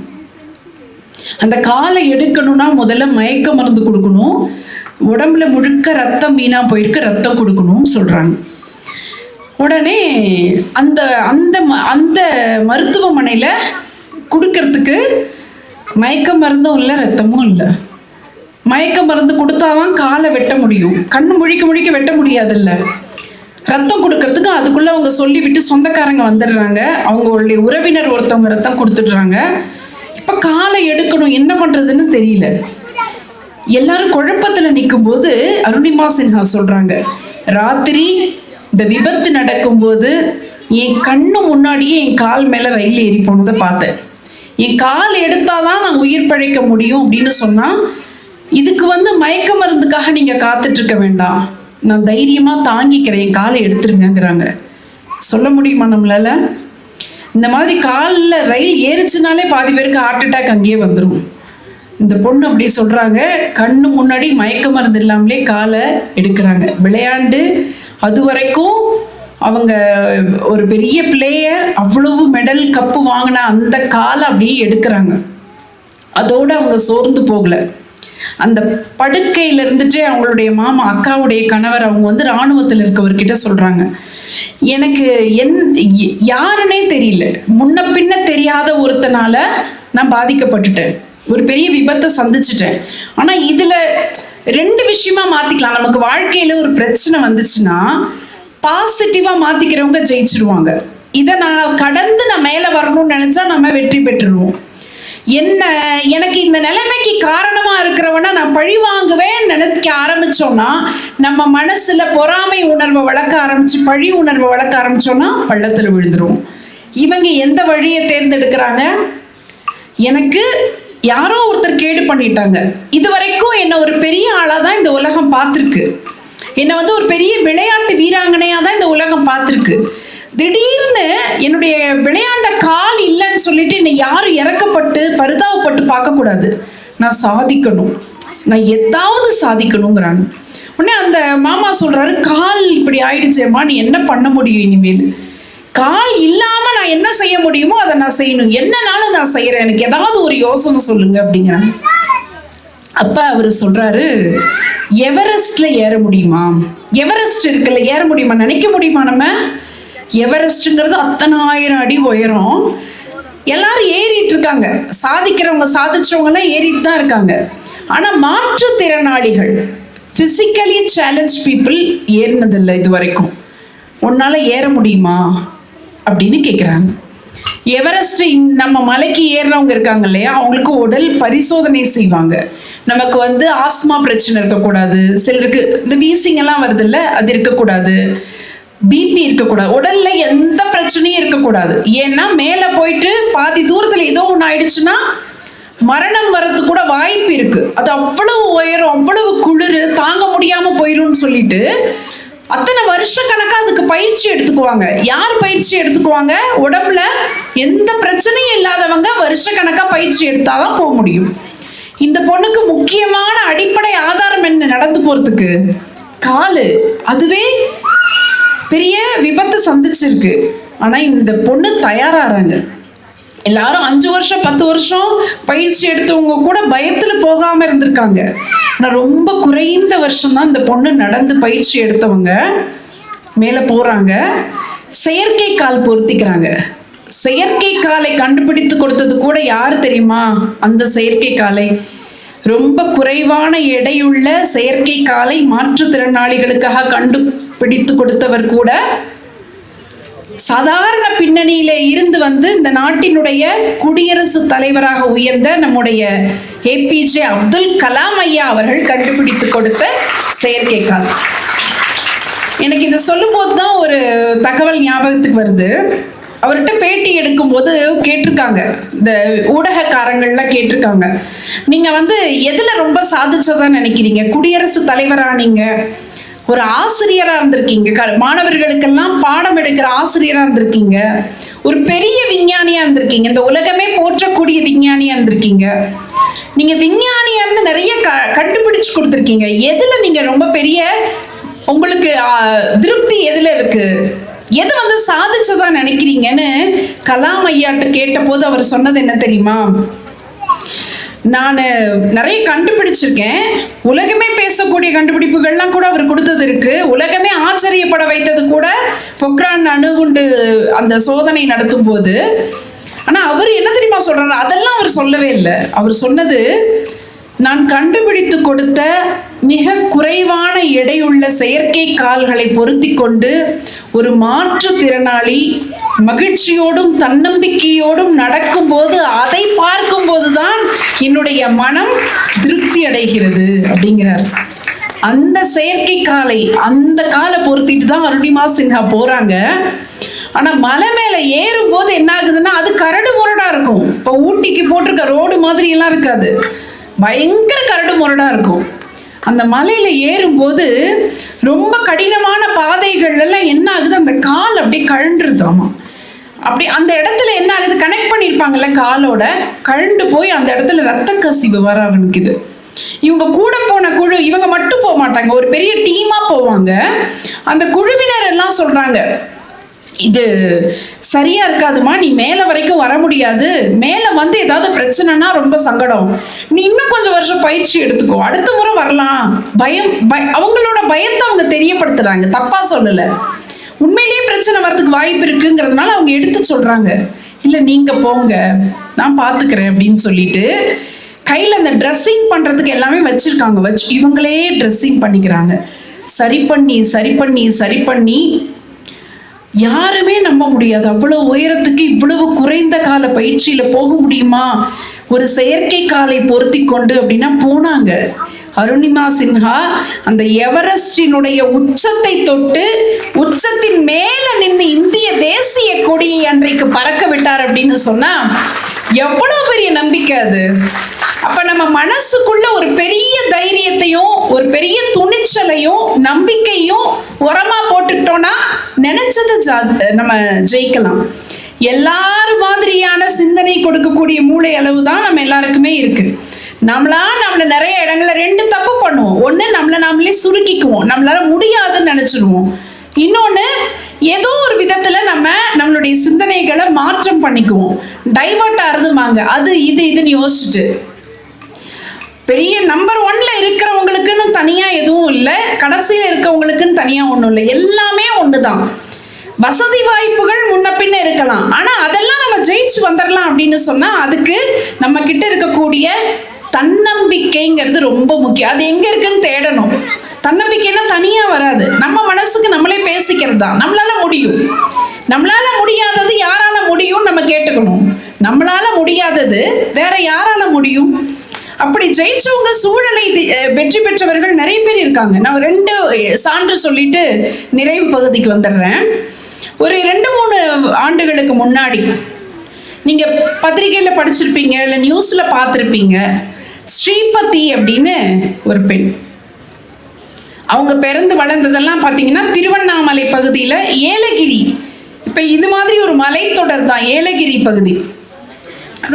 அந்த காலை எடுக்கணும்னா முதல்ல மயக்க மருந்து கொடுக்கணும், உடம்புல முழுக்க ரத்தம் வீணா போயிருக்கு, ரத்தம் கொடுக்கணும்னு சொல்றாங்க. உடனே அந்த அந்த அந்த மருத்துவமனையில கொடுக்கறதுக்கு மயக்க மருந்தும் இல்லை, ரத்தமும் இல்லை. மயக்க மருந்து கொடுத்தாதான் காலை வெட்ட முடியும், கண்ணு முழிக்க முழிக்க வெட்ட முடியாதுல்ல. ரத்தம் கொடுக்கறதுக்கு அதுக்குள்ள அவங்க சொல்லிவிட்டு சொந்தக்காரங்க வந்துடுறாங்க, அவங்களுடைய உறவினர் ஒருத்தவங்க ரத்தம் கொடுத்துடுறாங்க. இப்ப காலை எடுக்கணும், என்ன பண்றதுன்னு தெரியல. எல்லாரும் குழப்பத்துல நிற்கும் போது அருணிமா சின்ஹா சொல்றாங்க, ராத்திரி இந்த விபத்து நடக்கும்போது என் கண்ணு முன்னாடியே என் கால் மேல ரயில் ஏறி போனதை பார்த்தேன். என் கால் எடுத்தாதான் நான் உயிர் பிழைக்க முடியும் அப்படின்னு சொன்னா, இதுக்கு மயக்க மருந்துக்காக நீங்க காத்துட்டு இருக்க வேண்டாம், நான் தைரியமா தாங்கிக்கிறேன், என் காலை எடுத்துருங்கிறாங்க. சொல்ல முடியுமா நம்மளால? இந்த மாதிரி காலில் ரயில் ஏறிச்சுனாலே பாதி பேருக்கு ஹார்ட் அட்டாக் அங்கேயே வந்துடும். இந்த பொண்ணு அப்படி சொல்றாங்க, கண்ணு முன்னாடி மயக்க மருந்து இல்லாமலே காலை எடுக்கிறாங்க. விளையாண்டு அது வரைக்கும் அவங்க ஒரு பெரிய பிளேயர், அவ்வளவு மெடல் கப்பு வாங்கின அந்த காலை அப்படியே எடுக்கிறாங்க. அதோட அவங்க சோர்ந்து போகல. அந்த படுக்கையில இருந்துட்டு அவங்களுடைய மாமா, அக்காவுடைய கணவர், அவங்க இராணுவத்தில் இருக்கவர்கிட்ட சொல்றாங்க, எனக்கு யாருன்னே தெரியல, முன்ன பின்ன தெரியாத ஒருத்தனால நான் பாதிக்கப்பட்டுட்டேன், ஒரு பெரிய விபத்தை சந்திச்சுட்டேன். ஆனா இதுல 2 விஷயமா மாத்திக்கலாம். நமக்கு வாழ்க்கையில ஒரு பிரச்சனை வந்துச்சுன்னா பாசிட்டிவா மாத்திக்கிறவங்க ஜெயிச்சிருவாங்க. இதை நான் கடந்து நான் மேல வரணும்னு நினைச்சா நம்ம வெற்றி பெற்றுருவோம். எனக்கு இந்த நிலைமைக்கு காரணமா இருக்கிறவனா நான் பழி வாங்குவேன் நினைக்க ஆரம்பிச்சோம்னா, நம்ம மனசுல பொறாமை உணர்வை வளர்க்க ஆரம்பிச்சு பழி உணர்வை வளர்க்க ஆரம்பிச்சோம்னா பள்ளத்துல விழுந்துரும். இவங்க எந்த வழியை தேர்ந்தெடுக்கிறாங்க? எனக்கு யாரோ ஒருத்தர் கேடு பண்ணிட்டாங்க, இது வரைக்கும் என்ன ஒரு பெரிய ஆளா தான் இந்த உலகம் பார்த்திருக்கு, என்ன ஒரு பெரிய விளையாட்டு வீராங்கனையா தான் இந்த உலகம் பார்த்திருக்கு, திடீர்னு என்னுடைய விளையாண்ட கால் இல்லைன்னு சொல்லிட்டு என்னை யாரும் இறக்கப்பட்டு பரிதாபப்பட்டு பார்க்க கூடாது, நான் சாதிக்கணும், நான் எதாவது சாதிக்கணுங்கிறாங்க. உடனே அந்த மாமா சொல்றாரு, கால் இப்படி ஆயிடுச்சேம்மா, நீ என்ன பண்ண முடியும் இனிமேல்? கால் இல்லாம நான் என்ன செய்ய முடியுமோ அதை நான் செய்யணும், என்னனாலும் நான் செய்யறேன், எனக்கு ஏதாவது ஒரு யோசனை சொல்லுங்க அப்படிங்கிறாங்க. அப்ப அவரு சொல்றாரு, எவரெஸ்ட்ல ஏற முடியுமா? எவரெஸ்ட் இருக்குல்ல, ஏற முடியுமா? நினைக்க முடியுமா? நம்ம எவரெஸ்ட்ங்கிறது அத்தனை 1000 அடி உயரம். எல்லாரும் ஏறிட்டு இருக்காங்க, சாதிக்கிறவங்க சாதிச்சவங்க எல்லாம் ஏறிட்டு தான் இருக்காங்க. ஆனா மாற்றுத்திறனாளிகள், பிசிக்கலி சேலஞ்ச் பீப்புள் ஏறினதில்லை இது வரைக்கும். உன்னால ஏற முடியுமா அப்படின்னு கேட்குறாங்க. எவரெஸ்ட் நம்ம மலைக்கு ஏறுறவங்க இருக்காங்க இல்லையா, அவங்களுக்கு உடல் பரிசோதனை செய்வாங்க. நமக்கு ஆஸ்மா பிரச்சனை இருக்கக்கூடாது, சிலருக்கு இந்த வீசிங் எல்லாம் வருது இல்ல, அது இருக்கக்கூடாது, பிபி இருக்கக்கூடாது, உடல்ல எந்த பிரச்சனையும் இருக்கக்கூடாது. ஏன்னா மேல போயிட்டு பாதி தூரத்துல ஏதோ ஒண்ணு ஆயிடுச்சுன்னா மரணம் வர்றது கூட வாய்ப்பு இருக்கு. அது அவ்வளவு உயரம், அவ்வளவு குளிர், தாங்க முடியாம போயிரும்னு சொல்லிட்டு அத்தனை வருஷ கணக்கா அதுக்கு பயிற்சி எடுத்துக்குவாங்க. யார் பயிற்சி எடுத்துக்குவாங்க? உடம்புல எந்த பிரச்சனையும் இல்லாதவங்க வருஷ கணக்கா பயிற்சி எடுத்தாதான் போக முடியும். இந்த பொண்ணுக்கு முக்கியமான அடிப்படை ஆதாரம் என்ன நடந்து போறதுக்கு? காலு. அதுவே பெரிய விபத்து சந்திச்சிருக்கு. ஆனா இந்த பொண்ணு தயாராறாங்க. எல்லாரும் 5 வருஷம் 10 வருஷம் பயிற்சி எடுத்தவங்க கூட பயத்துல போகாம இருந்திருக்காங்க. ஆனா ரொம்ப குறைந்த வருஷம் தான் இந்த பொண்ணு நடந்து பயிற்சி எடுத்தவங்க மேல போறாங்க. செயற்கை கால் பொருத்திக்கிறாங்க. செயற்கை காலை கண்டுபிடித்து கொடுத்தது கூட யாரு தெரியுமா? அந்த செயற்கை காலை, ரொம்ப குறைவான எடையுள்ள செயற்கை காலை மாற்றுத்திறனாளிகளுக்காக கண்டுபிடித்து கொடுத்தவர் கூட சாதாரண பின்னணியில இருந்து இந்த நாட்டினுடைய குடியரசுத் தலைவராக உயர்ந்த நம்முடைய ஏபிஜே அப்துல் கலாம் ஐயா அவர்கள் கண்டுபிடித்து கொடுத்த செயற்கை கால். எனக்கு இதை சொல்லும் போதுதான் ஒரு தகவல் ஞாபகத்துக்கு வருது. அவர்கிட்ட பேட்டி எடுக்கும் போது கேட்டிருக்காங்க, இந்த ஊடகக்காரங்கள்லாம் கேட்டிருக்காங்க, நீங்க எதுல ரொம்ப சாதிச்சதா நினைக்கிறீங்க? குடியரசுத் தலைவரா, நீங்க ஒரு ஆசிரியரா இருந்திருக்கீங்க, மாணவர்களுக்கெல்லாம் பாடம் எடுக்கிற ஆசிரியரா இருந்திருக்கீங்க, ஒரு பெரிய விஞ்ஞானியா இருந்திருக்கீங்க, இந்த உலகமே போற்றக்கூடிய விஞ்ஞானியா இருந்திருக்கீங்க, நீங்க விஞ்ஞானியா இருந்து நிறைய கண்டுபிடிச்சு கொடுத்துருக்கீங்க, எதுல நீங்க ரொம்ப பெரிய உங்களுக்கு திருப்தி எதுல இருக்கு, எது சாதிச்சதா நினைக்கிறீங்கன்னு கலாம் ஐயாட்ட கேட்ட போது அவர் சொன்னது என்ன தெரியுமா? நான் நிறைய கண்டுபிடிச்சிருக்கேன், உலகமே பேசக்கூடிய கண்டுபிடிப்புகள்லாம் கூட அவர் கொடுத்தது இருக்கு, உலகமே ஆச்சரியப்பட வைத்தது கூட பொக்ரான் அணுகுண்டு அந்த சோதனை நடத்தும் போது. ஆனா அவர் என்ன தெரியுமா சொல்றாரு? அதெல்லாம் அவர் சொல்லவே இல்லை. அவர் சொன்னது, நான் கண்டுபிடித்து கொடுத்த மிக குறைவான எடையுள்ள செயற்கை கால்களை பொருத்தி கொண்டு ஒரு மாற்றுத்திறனாளி மகிழ்ச்சியோடும் தன்னம்பிக்கையோடும் நடக்கும் போது அதை பார்க்கும் போதுதான் என்னுடைய மனம் திருப்தி அடைகிறது அப்படிங்கிறார். அந்த செயற்கை காலை, அந்த காலை பொருத்திட்டு தான் அருணிமா சின்ஹா போறாங்க. ஆனா மலை மேல ஏறும் போது என்ன ஆகுதுன்னா அது கரடு முரடா இருக்கும். இப்போ ஊட்டிக்கு போட்டிருக்க ரோடு மாதிரி எல்லாம் இருக்காது, பயங்கர கரடு முரடா இருக்கும். அந்த மலையில ஏறும்போது ரொம்ப கடினமான பாதைகள் எல்லாம் என்ன ஆகுது, அந்த கால் அப்படியே கழண்டுருதாமா. அப்படி அந்த இடத்துல என்ன ஆகுது, கனெக்ட் பண்ணியிருப்பாங்கல்ல காலோட, கழண்டு போய் அந்த இடத்துல ரத்த கசிவு வர ஆரம்பிக்குது. இவங்க கூட போன குழு, இவங்க மட்டும் போக மாட்டாங்க, ஒரு பெரிய டீமா போவாங்க. அந்த குழுவினர் எல்லாம் சொல்றாங்க, இது சரியா இருக்காதுமா, நீ மேல வரைக்கும் வர முடியாது, மேல வந்து ஏதாவது பிரச்சனைனா ரொம்ப சங்கடம், நீ இன்னும் கொஞ்சம் வருஷம் பயிற்சி எடுத்துக்கோ, அடுத்த முறை வரலாம். அவங்களோட பயத்தை அவங்க தெரியப்படுத்துறாங்க, தப்பா சொல்லல, உண்மையிலேயே பிரச்சனை வரதுக்கு வாய்ப்பு இருக்குங்கிறதுனால அவங்க எடுத்து சொல்றாங்க. இல்ல நீங்க போங்க, நான் பாத்துக்கிறேன் அப்படின்னு சொல்லிட்டு கையில அந்த ட்ரெஸ்ஸிங் பண்றதுக்கு எல்லாமே வச்சிருக்காங்க. வச்சு இவங்களே ட்ரெஸ்ஸிங் பண்ணிக்கிறாங்க. சரி பண்ணி சரி பண்ணி சரி பண்ணி யாருமே நம்ப முடியாது, அவ்வளவு உயரத்துக்கு இவ்வளவு குறைந்த கால பயிற்சியில போக முடியுமா ஒரு செயற்கை காலை பொருத்தி கொண்டு அப்படின்னா போனாங்க. அருணிமா சின்ஹா அந்த எவரெஸ்டினுடைய உச்சத்தை தொட்டு உச்சத்தின் மேல நின்று இந்திய தேசிய கொடியை அன்றைக்கு பறக்க விட்டார் அப்படின்னு சொன்னா எவ்வளவு பெரிய நம்பிக்கை அது. அப்ப நம்ம மனசுக்குள்ள ஒரு பெரிய தைரியத்தையும் ஒரு பெரிய துணிச்சலையும் நம்பிக்கையும் உரமா போட்டுட்டோம்னா நினைச்சதை நம்ம ஜெயிக்கலாம். எல்லாரும் மாதிரியான சிந்தனை கொடுக்கக்கூடிய மூளை அளவு தான் நம்ம எல்லாருக்குமே இருக்கு. நம்மள நிறைய இடங்கள்ல ரெண்டு தப்பு பண்ணுவோம். ஒண்ணு நம்மளை நாமளே சுருக்கிக்குவோம், நம்மளால முடியாதுன்னு நினைச்சிருவோம். இன்னொன்னு ஏதோ ஒரு விதத்துல நம்மளுடைய சிந்தனைகளை மாற்றம் பண்ணிக்குவோம், டைவர்ட் ஆறுதுமாங்க, அது இதுன்னு யோசிச்சுட்டு. பெரிய நம்பர் 1ல இருக்கிறவங்களுக்குன்னு தனியா எதுவும் இல்லை, கடைசியில இருக்கவங்களுக்குன்னு தனியா ஒண்ணும் இல்லை, எல்லாமே ஒண்ணுதான். வசதி வாய்ப்புகள் முன்ன பின்ன இருக்கலாம், ஆனா அதெல்லாம் நம்ம ஜெயிச்சு வந்துடலாம் அப்படின்னு சொன்னா அதுக்கு நம்ம கிட்ட இருக்கக்கூடிய தன்னம்பிக்கைங்கிறது ரொம்ப முக்கியம். அது எங்க இருக்குன்னு தேடணும். தன்னம்பிக்கைன்னா தனியா வராது, நம்ம மனசுக்கு நம்மளே பேசிக்கிறது தான். நம்மளால முடியும், நம்மளால முடியாதது யாரால முடியும் நம்ம கேட்டுக்கணும். நம்மளால முடியாதது வேற யாரால முடியும்? அப்படி ஜெயிச்சவங்க, சூழலை வெற்றி பெற்றவர்கள் நிறைய பேர் இருக்காங்க. நான் 2 சான்று சொல்லிட்டு நிறைவு பகுதிக்கு வந்துடுறேன். ஒரு 2-3 ஆண்டுகளுக்கு முன்னாடி நீங்க பத்திரிகையில படிச்சிருப்பீங்க, இல்ல நியூஸ்ல பார்த்திருப்பீங்க. ஸ்ரீபதி அப்படின்னு ஒரு பெண், அவங்க பிறந்து வளர்ந்ததெல்லாம் பார்த்தீங்கன்னா திருவண்ணாமலை பகுதியில் ஏலகிரி. இப்போ இது மாதிரி ஒரு மலைத்தொடர் தான் ஏலகிரி பகுதி.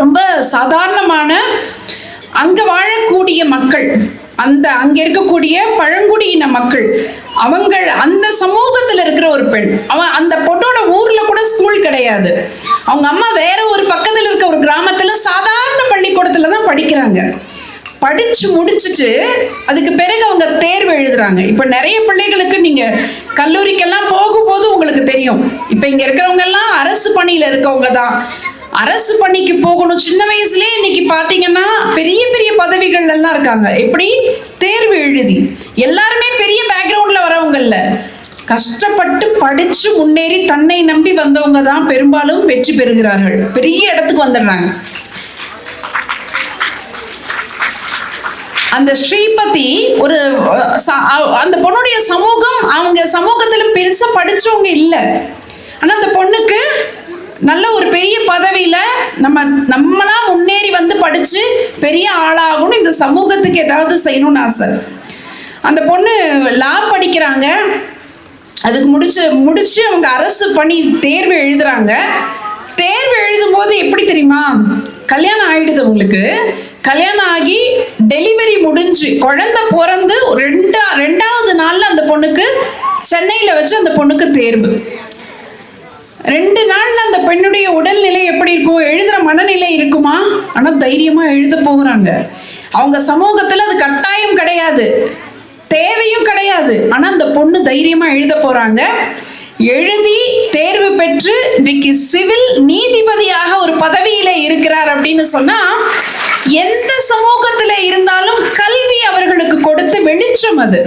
ரொம்ப சாதாரணமான அங்கே வாழக்கூடிய மக்கள், அங்கே இருக்கக்கூடிய பழங்குடியின மக்கள், அந்த சமூகத்தில் இருக்கிற ஒரு பெண். அந்த பொண்ணோட ஊர்ல கூட ஸ்கூல் கிடையாது. அவங்க அம்மா வேற ஒரு பக்கத்தில் இருக்க ஒரு கிராமத்துல சாதாரண பள்ளிக்கூடத்துல தான் படிக்கிறாங்க. படிச்சு முடிச்சுட்டு அதுக்கு பிறகு அவங்க தேர்வு எழுதுறாங்க. இப்ப நிறைய பிள்ளைகளுக்கு நீங்க கல்லூரிக்கெல்லாம் போகும்போது உங்களுக்கு தெரியும், இப்ப இங்க இருக்கிறவங்க எல்லாம் அரசு பணியில இருக்கவங்க தான். அரசு பணிக்கு போகணும், சின்ன வயசுலயே இன்னைக்கு பாத்தீங்கன்னா பெரிய பெரிய பதவிகள் எல்லாம் இருக்காங்க. எப்படி? தேர்வு எழுதி. எல்லாருமே பெரிய பேக்ரவுண்ட்ல வரவங்க இல்ல, கஷ்டப்பட்டு படிச்சு முன்னேறி தன்னை நம்பி வந்தவங்க தான் பெரும்பாலும் வெற்றி பெறுகிறார்கள், பெரிய இடத்துக்கு வந்துடுறாங்க. அந்த ஸ்ரீபதி ஒரு அந்த பொண்ணுடைய சமூகம், அவங்க சமூகத்துல பெருசா படிச்சவங்க இல்ல, ஆனா அந்த பொண்ணுக்கு நல்ல ஒரு பெரிய பதவியில நம்மளா முன்னேறி வந்து படிச்சு பெரிய ஆளாகணும், இந்த சமூகத்துக்கு ஏதாவது செய்யணும்னு ஆசை. அந்த பொண்ணு லா படிக்கிறாங்க. அதுக்கு முடிச்சு அவங்க அரசு பணி தேர்வு எழுதுறாங்க. தேர்வு எழுதும் போது எப்படி தெரியுமா, கல்யாணம் ஆயிடுது அவங்களுக்கு. கல்யாணம் ஆகி டெலிவரி முடிஞ்சு குழந்தை பிறந்து 2வது நாள்ல அந்த பொண்ணுக்கு சென்னையில வச்சு அந்த பொண்ணுக்கு தேர்வு. 2 நாள்ல அந்த பெண்ணுடைய உடல்நிலை எப்படி இருக்கும், எழுதுற மனநிலை இருக்குமா? ஆனா தைரியமா எழுத போகிறாங்க. அவங்க சமூகத்துல அது கட்டாயம் கிடையாது, தேவையும் கிடையாது, ஆனா அந்த பொண்ணு தைரியமா எழுத போறாங்க. எழுதி தேர்வு பெற்று இன்னைக்கு சிவில் நீதிபதியாக ஒரு பதவியில இருக்கிறார் அப்படின்னு சொன்னா, எந்த சமூகத்துல இருந்தாலும் கல்வி அவர்களுக்கு கொடுத்து வெளிச்சம். அது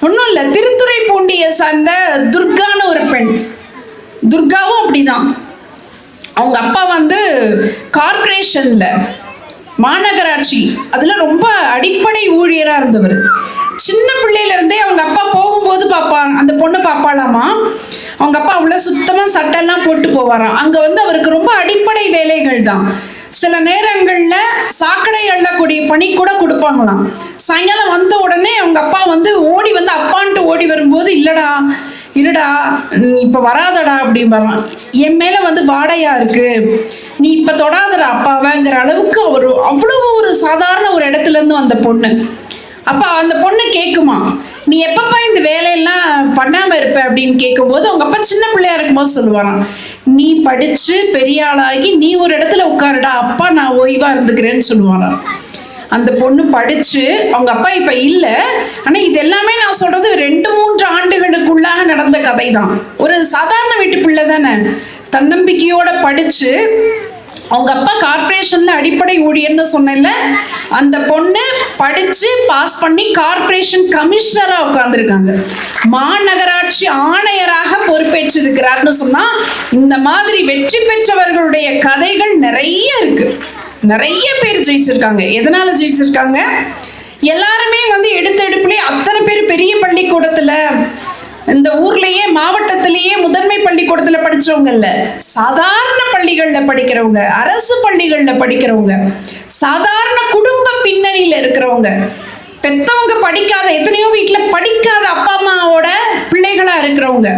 ஒன்றும் இல்லை, திருத்துறைப்பூண்டியை சார்ந்த துர்கான்னு ஒரு பெண். துர்காவும் அப்படிதான். அவங்க அப்பா கார்பரேஷன்ல மாநகராட்சி அதுல ரொம்ப அடிப்படை ஊழியரா இருந்தவர். சின்ன பிள்ளையில இருந்தே அவங்க அப்பா போகும்போது பாப்பாங்க, அந்த பொண்ணு பாப்பாளாமா. அவங்க அப்பா அவ்வளவு சுத்தமா சட்டெல்லாம் போட்டு போவாராம். அங்க அவருக்கு ரொம்ப அடிப்படை வேலைகள் தான். சில நேரங்கள்ல சாக்கடை அள்ளக்கூடிய பணி கூட கொடுப்பாங்களாம். சாயங்காலம் வந்த உடனே அவங்க அப்பா ஓடி அப்பான்ட்டு ஓடி வரும்போது, இல்லடா இருடா நீ இப்ப வராதடா அப்படின்பாரான். என் மேல வாடையா இருக்கு, நீ இப்ப தொடாதடா அப்பாவங்கிற அளவுக்கு அவர் அவ்வளவு ஒரு சாதாரண ஒரு இடத்துல இருந்து வந்த பொண்ணு. அப்ப அந்த பொண்ணு கேக்குமா, நீ எப்பப்பா இந்த வேலையெல்லாம் பண்ணாம இருப்ப அப்படின்னு கேட்கும்போது அவங்க அப்பா சின்ன பிள்ளையா இருக்கும்போது சொல்லுவாராம், நீ படிச்சு பெரிய ஆளாகி நீ ஒரு இடத்துல உட்காருடா, அப்பா நான் ஓய்வா இருந்துக்கிறேன்னு சொல்லுவாராம். அந்த பொண்ணு படிச்சு, அவங்க அப்பா இப்ப இல்ல, ஆனா இது எல்லாமே நான் சொல்றது 2-3 ஆண்டுகளுக்குள்ளாக நடந்த கதை தான். ஒரு சாதாரண வீட்டு பிள்ளை தானே, தன்னம்பிக்கையோட படிச்சு, அவங்க அப்பா கார்பரேஷன்ல அடிப்படை ஊழியர்னு சொன்னேன்ல, அந்த பொண்ணு படிச்சு பாஸ் பண்ணி கார்பரேஷன் கமிஷனரா உட்கார்ந்துருக்காங்க. மாநகராட்சி ஆணையராக பொறுப்பேற்றிருக்கிறார்னு சொன்னா, இந்த மாதிரி வெற்றி பெற்றவர்களுடைய கதைகள் நிறைய இருக்கு. நிறைய பேர் ஜெயிச்சிருக்காங்க. எதனால ஜெயிச்சிருக்காங்க? எல்லாருமே எடுத்தெடுப்புலயே அத்தனை பேர் பெரிய பள்ளிக்கூடத்துல, இந்த ஊர்லயே மாவட்டத்திலேயே முதன்மை பள்ளிக்கூடத்துல படிச்சவங்க இல்ல, சாதாரண பள்ளிகள்ல படிக்கிறவங்க, அரசு பள்ளிகள்ல படிக்கிறவங்க, சாதாரண குடும்ப பின்னணியில இருக்கிறவங்க, பெத்தவங்க படிக்காத, எத்தனையோ வீட்டுல படிக்காத அப்பா அம்மாவோட பிள்ளைகளா இருக்கிறவங்க,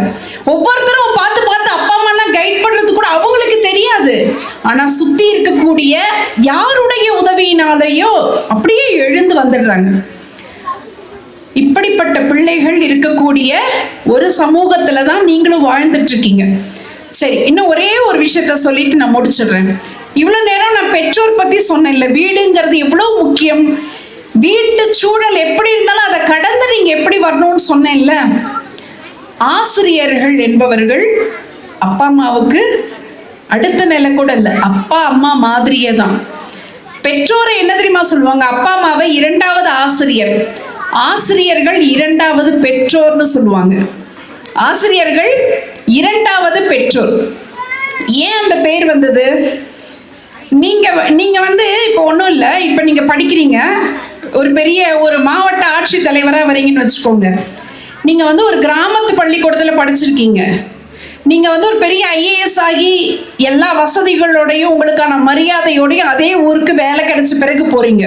ஒவ்வொருத்தரும் பார்த்து பார்த்து அப்பா அம்மா கைட் பண்றது கூட அவங்களுக்கு தெரியாது. ஆனா சுத்தி இருக்கக்கூடிய யாருடைய உதவியினாலேயோ அப்படியே எழுந்து வந்துடுறாங்க. இப்படிப்பட்ட பிள்ளைகள் இருக்கக்கூடிய ஒரு சமூகத்துல தான் நீங்களும் வாழ்ந்துட்டு இருக்கீங்க. சரி, இன்னும் ஒரே ஒரு விஷயத்த சொல்லிட்டு நான் முடிச்சிடுறேன். இவ்வளவு நேரம் நான் பெற்றோர் பத்தி சொன்னேன்ல, வீடுங்கிறது எவ்வளவு முக்கியம், வீட்டு சூழல் எப்படி இருந்தாலும் அதை கடந்து நீங்க எப்படி வரணும்னு சொன்னேன்ல. ஆசிரியர்கள் என்பவர்கள் அப்பா அம்மாவுக்கு அடுத்த நிலை கூட இல்ல, அப்பா அம்மா மாதிரியே தான். பெற்றோரை என்ன தெரியுமா சொல்லுவாங்க? அப்பா அம்மாவை 2வது ஆசிரியர், ஆசிரியர்கள் 2வது பெற்றோர்னு சொல்லுவாங்க. ஆசிரியர்கள் 2வது பெற்றோர். ஏன் அந்த பேர் வந்தது? நீங்க இப்ப ஒண்ணும் இல்ல, இப்ப நீங்க படிக்கிறீங்க, ஒரு பெரிய ஒரு மாவட்ட ஆட்சி தலைவரா வரீங்கன்னு வச்சுக்கோங்க. நீங்க ஒரு கிராமத்து பள்ளிக்கூடத்துல படிச்சிருக்கீங்க. நீங்க ஒரு பெரிய ஐஏஎஸ் ஆகி எல்லா வசதிகளோடையும் உங்களுக்கான மரியாதையோடையும் அதே ஊருக்கு வேலை கிடைச்ச பிறகு போறீங்க.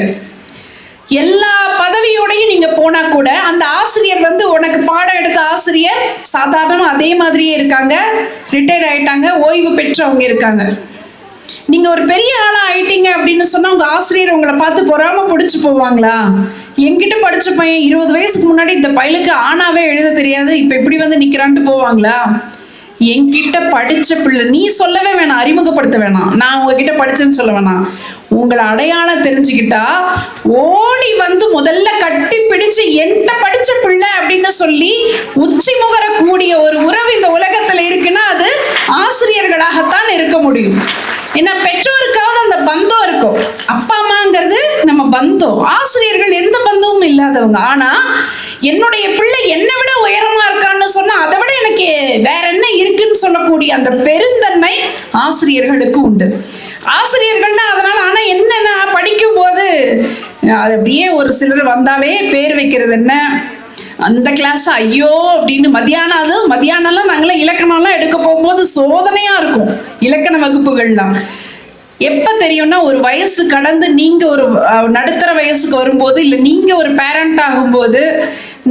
எல்லா பதவியோடையும் நீங்க போனா கூட அந்த ஆசிரியர் உனக்கு பாடம் எடுத்த ஆசிரியர் சாதாரணமா அதே மாதிரியே இருக்காங்க, ரிட்டையர்ட் ஆயிட்டாங்க, ஓய்வு பெற்றவங்க இருக்காங்க. நீங்க ஒரு பெரிய ஆளா ஆயிட்டீங்க அப்படின்னு சொன்னா உங்க ஆசிரியர் உங்களை பார்த்து பொறாம பிடிச்சு போவாங்களா? என்கிட்ட படிச்ச பையன் 20 வயசுக்கு முன்னாடி இந்த பையலுக்கு ஆனாவே எழுத தெரியாது, இப்ப இப்படி நிக்கிறான்ட்டு போவாங்களா? என்கிட்ட படிச்ச பிள்ளை, நீ சொல்லவே வேணாம், அறிமுகப்படுத்த வேணாம், நான் உங்ககிட்ட படிச்சேன்னு சொல்ல வேணாம், உங்களை அடையாளம் தெரிஞ்சுக்கிட்டா ஓடி முதல்ல கட்டி பிடிச்சு என்கிட்ட படிச்ச பிள்ளை அப்படின்னு சொல்லி உச்சி முகரக்கூடிய ஒரு உறவு இந்த உலகத்துல இருக்குன்னா அது ஆசிரியர்களாகத்தான் இருக்க முடியும். ஏன்னா பெற்றோருக்காவது அந்த பந்தம் இருக்கும். அப்பா அம்மாங்கிறது நம்ம பந்தம், ஆசிரியர்கள் எந்த பந்தமும் இல்லாதவங்க. ஆனா என்னுடைய பிள்ளை என்னை விட உயரமா இருக்கான்னு சொன்னா அதை விட எனக்கு வேற என்ன இருக்குன்னு சொல்லக்கூடிய அந்த பெருந்தன்மை ஆசிரியர்களுக்கு உண்டு. ஆசிரியர்கள்னா அதனால, ஆனா என்னன்னா படிக்கும் போது அது அப்படியே ஒரு சிலர் வந்தாலே பேர் வைக்கிறது என்ன, அந்த கிளாஸ் ஐயோ அப்படின்னு மத்தியானம்லாம் நாங்களாம் இலக்கணம்லாம் எடுக்க போகும்போது சோதனையா இருக்கும். இலக்கண வகுப்புகள்லாம் எப்ப தெரியும்னா, ஒரு வயசு கடந்து நீங்க ஒரு நடுத்தர வயசுக்கு வரும்போது, இல்ல நீங்க ஒரு பேரண்ட் ஆகும்போது,